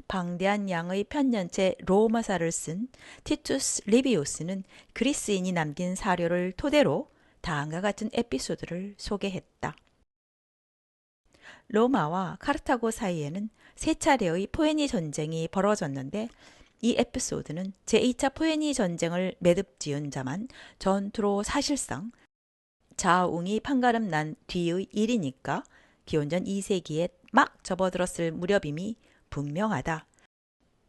방대한 양의 편년체 로마사를 쓴 티투스 리비우스는 그리스인이 남긴 사료를 토대로 다음과 같은 에피소드를 소개했다. 로마와 카르타고 사이에는 세 차례의 포에니 전쟁이 벌어졌는데 이 에피소드는 제2차 포에니 전쟁을 매듭지은 자만 전투로 사실상 자웅이 판가름 난 뒤의 일이니까 기원전 2세기에 막 접어들었을 무렵임이 분명하다.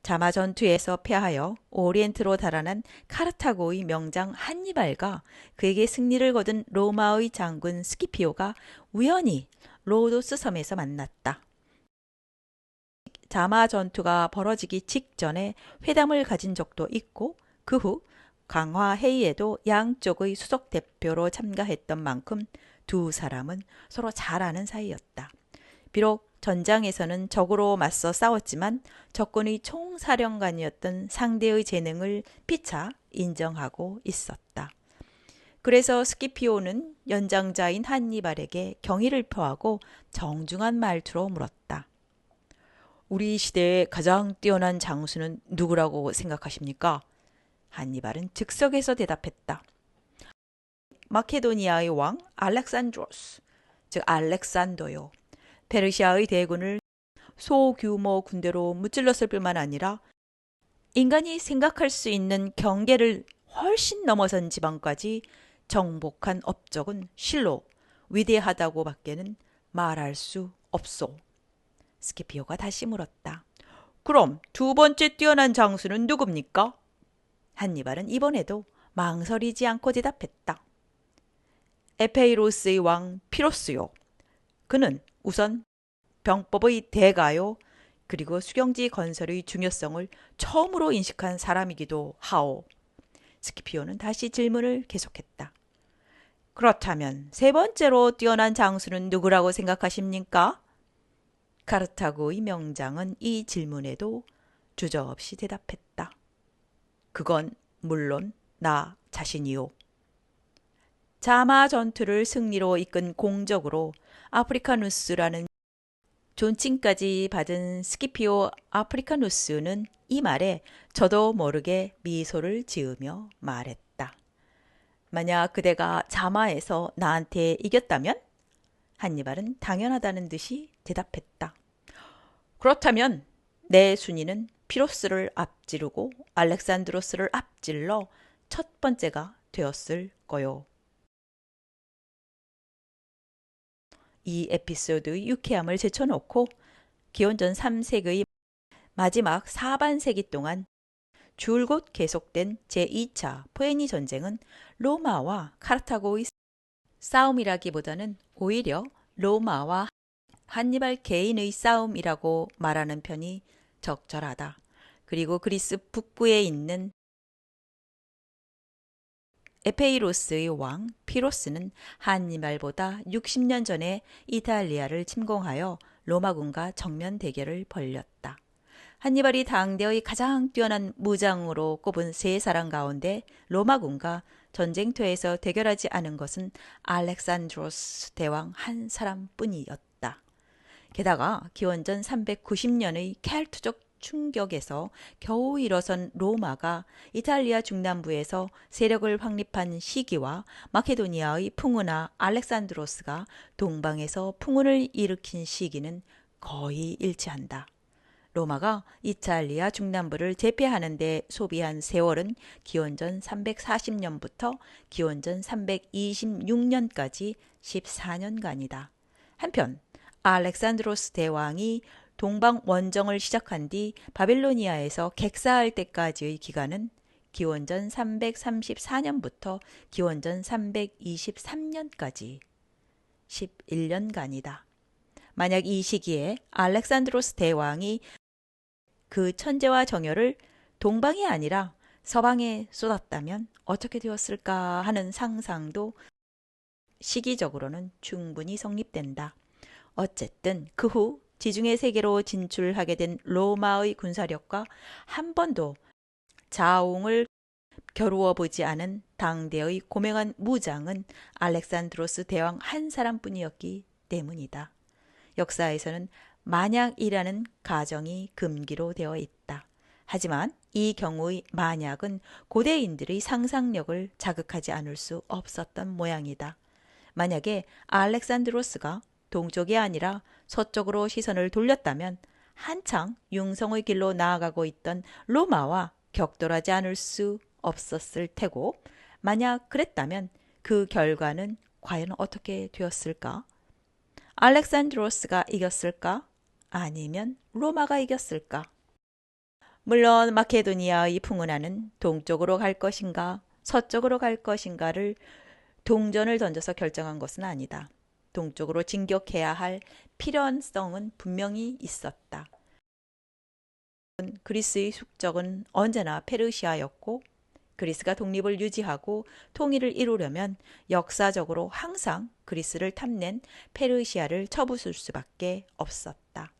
자마 전투에서 패하여 오리엔트로 달아난 카르타고의 명장 한니발과 그에게 승리를 거둔 로마의 장군 스키피오가 우연히 로도스 섬에서 만났다. 자마 전투가 벌어지기 직전에 회담을 가진 적도 있고 그 후 강화 회의에도 양쪽의 수석 대표로 참가했던 만큼 두 사람은 서로 잘 아는 사이였다. 비록 전장에서는 적으로 맞서 싸웠지만 적군의 총사령관이었던 상대의 재능을 피차 인정하고 있었다. 그래서 스키피오는 연장자인 한니발에게 경의를 표하고 정중한 말투로 물었다. 우리 시대의 가장 뛰어난 장수는 누구라고 생각하십니까? 한니발은 즉석에서 대답했다. 마케도니아의 왕 알렉산드로스, 즉 알렉산더요. 페르시아의 대군을 소규모 군대로 무찔렀을 뿐만 아니라 인간이 생각할 수 있는 경계를 훨씬 넘어선 지방까지 정복한 업적은 실로 위대하다고 밖에는 말할 수 없소. 스키피오가 다시 물었다. 그럼 두 번째 뛰어난 장수는 누굽니까? 한니발은 이번에도 망설이지 않고 대답했다. 에페이로스의 왕 피로스요. 그는 우선 병법의 대가요. 그리고 수경지 건설의 중요성을 처음으로 인식한 사람이기도 하오. 스키피오는 다시 질문을 계속했다. 그렇다면 세 번째로 뛰어난 장수는 누구라고 생각하십니까? 카르타고의 명장은 이 질문에도 주저없이 대답했다. 그건 물론 나 자신이요. 자마 전투를 승리로 이끈 공적으로 아프리카누스라는 존칭까지 받은 스키피오 아프리카누스는 이 말에 저도 모르게 미소를 지으며 말했다. 만약 그대가 자마에서 나한테 이겼다면? 한니발은 당연하다는 듯이 대답했다. 그렇다면 내 순위는 피로스를 앞지르고 알렉산드로스를 앞질러 첫 번째가 되었을 거요. 이 에피소드의 유쾌함을 제쳐놓고 기원전 3세기의 마지막 4반세기 동안 줄곧 계속된 제2차 포에니 전쟁은 로마와 카르타고의 싸움이라기보다는 오히려 로마와 한니발 개인의 싸움이라고 말하는 편이 적절하다. 그리고 그리스 북부에 있는 에페이로스의 왕 피로스는 한니발보다 60년 전에 이탈리아를 침공하여 로마군과 정면 대결을 벌였다. 한니발이 당대의 가장 뛰어난 무장으로 꼽은 세 사람 가운데 로마군과 전쟁터에서 대결하지 않은 것은 알렉산드로스 대왕 한 사람뿐이었다. 게다가 기원전 390년의 켈트족 충격에서 겨우 일어선 로마가 이탈리아 중남부에서 세력을 확립한 시기와 마케도니아의 풍운하 알렉산드로스가 동방에서 풍운을 일으킨 시기는 거의 일치한다. 로마가 이탈리아 중남부를 제패하는 데 소비한 세월은 기원전 340년부터 기원전 326년까지 14년간이다. 한편 알렉산드로스 대왕이 동방 원정을 시작한 뒤 바빌로니아에서 객사할 때까지의 기간은 기원전 334년부터 기원전 323년까지 11년간이다. 만약 이 시기에 알렉산드로스 대왕이 그 천재와 정열을 동방이 아니라 서방에 쏟았다면 어떻게 되었을까 하는 상상도 시기적으로는 충분히 성립된다. 어쨌든 그 후 지중해 세계로 진출하게 된 로마의 군사력과 한 번도 자웅을 겨루어 보지 않은 당대의 고명한 무장은 알렉산드로스 대왕 한 사람뿐이었기 때문이다. 역사에서는 만약이라는 가정이 금기로 되어 있다. 하지만 이 경우의 만약은 고대인들의 상상력을 자극하지 않을 수 없었던 모양이다. 만약에 알렉산드로스가 동쪽이 아니라 서쪽으로 시선을 돌렸다면 한창 융성의 길로 나아가고 있던 로마와 격돌하지 않을 수 없었을 테고, 만약 그랬다면 그 결과는 과연 어떻게 되었을까? 알렉산드로스가 이겼을까? 아니면 로마가 이겼을까? 물론 마케도니아의 풍운하는 동쪽으로 갈 것인가 서쪽으로 갈 것인가를 동전을 던져서 결정한 것은 아니다. 동쪽으로 진격해야 할 필연성은 분명히 있었다. 그리스의 숙적은 언제나 페르시아였고, 그리스가 독립을 유지하고 통일을 이루려면 역사적으로 항상 그리스를 탐낸 페르시아를 쳐부술 수밖에 없었다.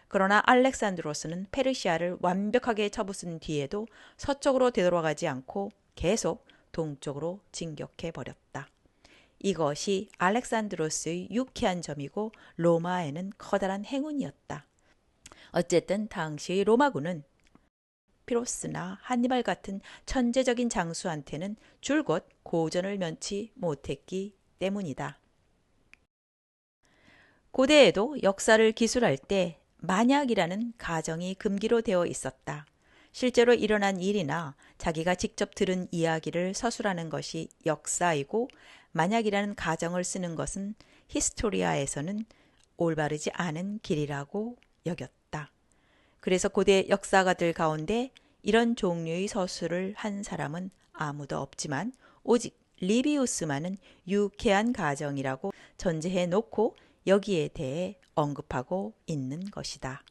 그러나 알렉산드로스는 페르시아를 완벽하게 쳐부순 뒤에도 서쪽으로 되돌아가지 않고 계속 동쪽으로 진격해 버렸다. 이것이 알렉산드로스의 유쾌한 점이고 로마에는 커다란 행운이었다. 어쨌든 당시의 로마군은 피로스나 한니발 같은 천재적인 장수한테는 줄곧 고전을 면치 못했기 때문이다. 고대에도 역사를 기술할 때 만약이라는 가정이 금기로 되어 있었다. 실제로 일어난 일이나 자기가 직접 들은 이야기를 서술하는 것이 역사이고, 만약이라는 가정을 쓰는 것은 히스토리아에서는 올바르지 않은 길이라고 여겼다. 그래서 고대 역사가들 가운데 이런 종류의 서술을 한 사람은 아무도 없지만 오직 리비우스만은 유쾌한 가정이라고 전제해 놓고 여기에 대해 언급하고 있는 것이다.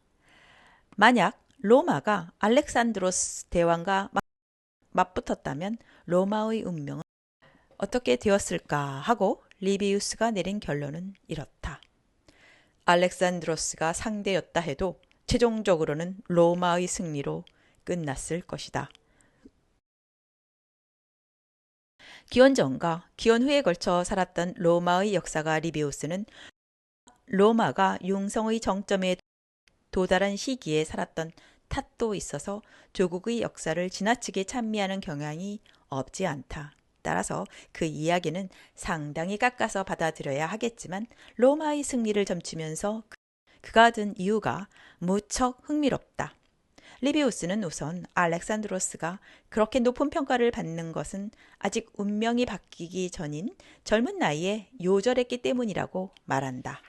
만약 로마가 알렉산드로스 대왕과 맞붙었다면 로마의 운명은 어떻게 되었을까 하고 리비우스가 내린 결론은 이렇다. 알렉산드로스가 상대였다 해도 최종적으로는 로마의 승리로 끝났을 것이다. 기원전과 기원 후에 걸쳐 살았던 로마의 역사가 리비우스는 로마가 융성의 정점에 도달한 시기에 살았던 탓도 있어서 조국의 역사를 지나치게 찬미하는 경향이 없지 않다. 따라서 그 이야기는 상당히 깎아서 받아들여야 하겠지만 로마의 승리를 점치면서 그가 든 이유가 무척 흥미롭다. 리비우스는 우선 알렉산드로스가 그렇게 높은 평가를 받는 것은 아직 운명이 바뀌기 전인 젊은 나이에 요절했기 때문이라고 말한다.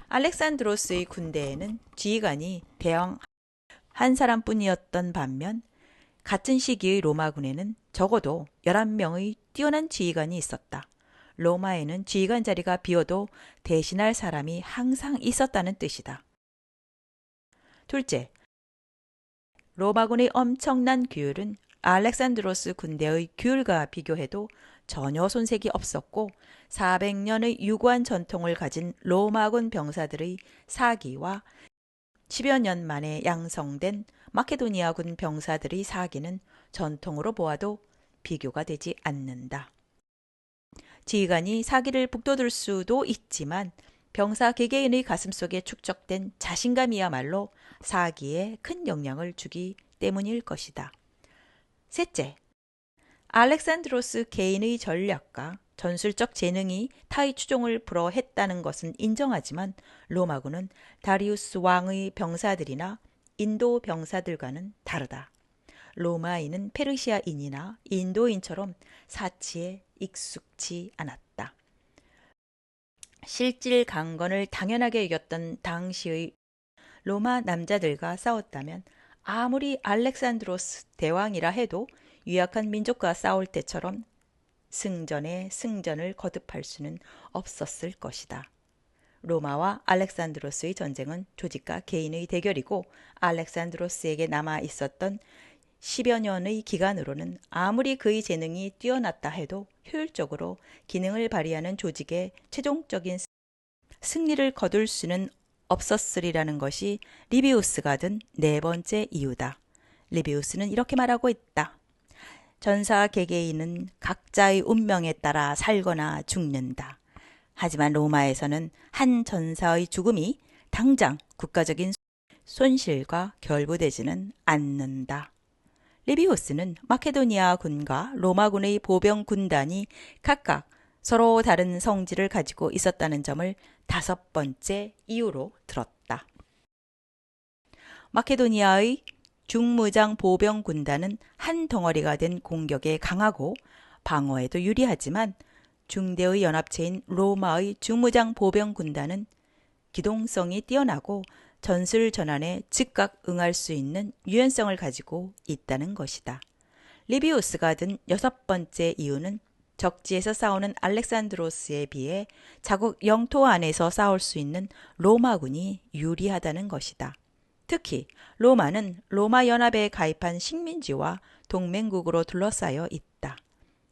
알렉산드로스의 군대에는 지휘관이 대왕 한 사람뿐이었던 반면 같은 시기의 로마군에는 적어도 11명의 뛰어난 지휘관이 있었다. 로마에는 지휘관 자리가 비어도 대신할 사람이 항상 있었다는 뜻이다. 둘째, 로마군의 엄청난 규율은 알렉산드로스 군대의 규율과 비교해도 전혀 손색이 없었고 400년의 유구한 전통을 가진 로마군 병사들의 사기와 10여 년 만에 양성된 마케도니아군 병사들의 사기는 전통으로 보아도 비교가 되지 않는다. 지휘관이 사기를 북돋을 수도 있지만 병사 개개인의 가슴속에 축적된 자신감이야말로 사기에 큰 영향을 주기 때문일 것이다. 셋째, 알렉산드로스 개인의 전략과 전술적 재능이 타의 추종을 불허했다는 것은 인정하지만 로마군은 다리우스 왕의 병사들이나 인도 병사들과는 다르다. 로마인은 페르시아인이나 인도인처럼 사치에 익숙치 않았다. 실질 강건을 당연하게 여겼던 당시의 로마 남자들과 싸웠다면 아무리 알렉산드로스 대왕이라 해도 유약한 민족과 싸울 때처럼 승전에 승전을 거듭할 수는 없었을 것이다. 로마와 알렉산드로스의 전쟁은 조직과 개인의 대결이고 알렉산드로스에게 남아 있었던 10여 년의 기간으로는 아무리 그의 재능이 뛰어났다 해도 효율적으로 기능을 발휘하는 조직의 최종적인 승리를 거둘 수는 없었으리라는 것이 리비우스가 든 네 번째 이유다. 리비우스는 이렇게 말하고 있다. 전사 개개인은 각자의 운명에 따라 살거나 죽는다. 하지만 로마에서는 한 전사의 죽음이 당장 국가적인 손실과 결부되지는 않는다. 리비우스는 마케도니아 군과 로마군의 보병 군단이 각각 서로 다른 성질을 가지고 있었다는 점을 5번째 이유로 들었다. 마케도니아의 중무장 보병 군단은 한 덩어리가 된 공격에 강하고 방어에도 유리하지만 중대의 연합체인 로마의 중무장 보병 군단은 기동성이 뛰어나고 전술 전환에 즉각 응할 수 있는 유연성을 가지고 있다는 것이다. 리비우스가 든 6번째 이유는 적지에서 싸우는 알렉산드로스에 비해 자국 영토 안에서 싸울 수 있는 로마군이 유리하다는 것이다. 특히 로마는 로마 연합에 가입한 식민지와 동맹국으로 둘러싸여 있다.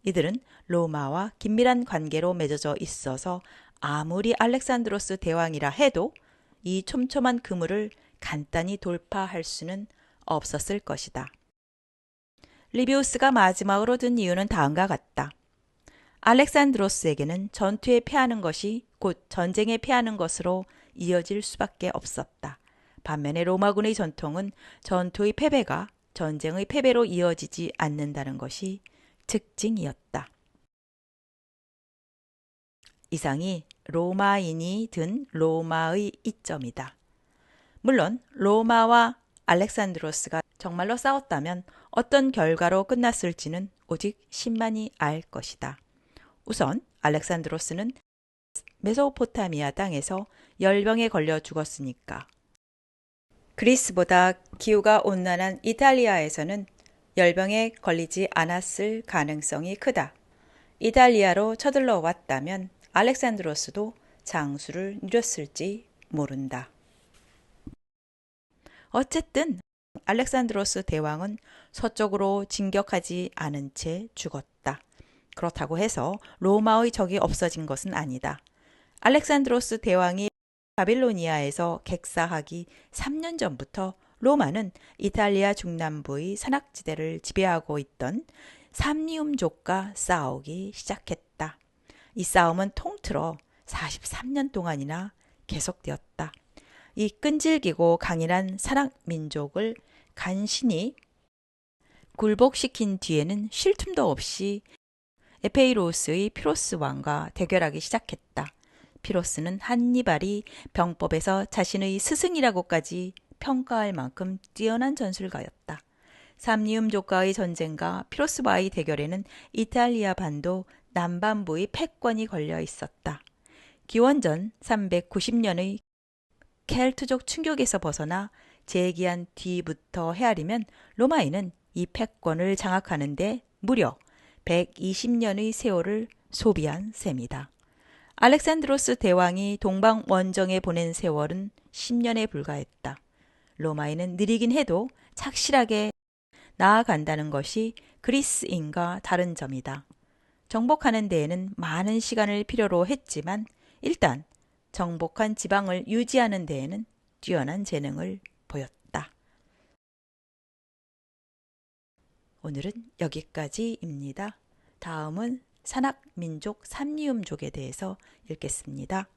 이들은 로마와 긴밀한 관계로 맺어져 있어서 아무리 알렉산드로스 대왕이라 해도 이 촘촘한 그물을 간단히 돌파할 수는 없었을 것이다. 리비우스가 마지막으로 든 이유는 다음과 같다. 알렉산드로스에게는 전투에 패하는 것이 곧 전쟁에 패하는 것으로 이어질 수밖에 없었다. 반면에 로마군의 전통은 전투의 패배가 전쟁의 패배로 이어지지 않는다는 것이 특징이었다. 이상이 로마인이 든 로마의 이점이다. 물론 로마와 알렉산드로스가 정말로 싸웠다면 어떤 결과로 끝났을지는 오직 신만이 알 것이다. 우선 알렉산드로스는 메소포타미아 땅에서 열병에 걸려 죽었으니까. 그리스보다 기후가 온난한 이탈리아에서는 열병에 걸리지 않았을 가능성이 크다. 이탈리아로 쳐들러 왔다면 알렉산드로스도 장수를 누렸을지 모른다. 어쨌든 알렉산드로스 대왕은 서쪽으로 진격하지 않은 채 죽었다. 그렇다고 해서 로마의 적이 없어진 것은 아니다. 알렉산드로스 대왕이 바빌로니아에서 객사하기 3년 전부터 로마는 이탈리아 중남부의 산악지대를 지배하고 있던 삼리움족과 싸우기 시작했다. 이 싸움은 통틀어 43년 동안이나 계속되었다. 이 끈질기고 강인한 산악민족을 간신히 굴복시킨 뒤에는 쉴 틈도 없이 에페이로스의 피로스 왕과 대결하기 시작했다. 피로스는 한니발이 병법에서 자신의 스승이라고까지 평가할 만큼 뛰어난 전술가였다. 삼리움족과의 전쟁과 피로스와의 대결에는 이탈리아 반도 남반부의 패권이 걸려 있었다. 기원전 390년의 켈트족 충격에서 벗어나 재기한 뒤부터 헤아리면 로마인은 이 패권을 장악하는 데 무려 120년의 세월을 소비한 셈이다. 알렉산드로스 대왕이 동방 원정에 보낸 세월은 10년에 불과했다. 로마인은 느리긴 해도 착실하게 나아간다는 것이 그리스인과 다른 점이다. 정복하는 데에는 많은 시간을 필요로 했지만 일단 정복한 지방을 유지하는 데에는 뛰어난 재능을 보였다. 오늘은 여기까지입니다. 다음은 산악 민족 삼리움족에 대해서 읽겠습니다.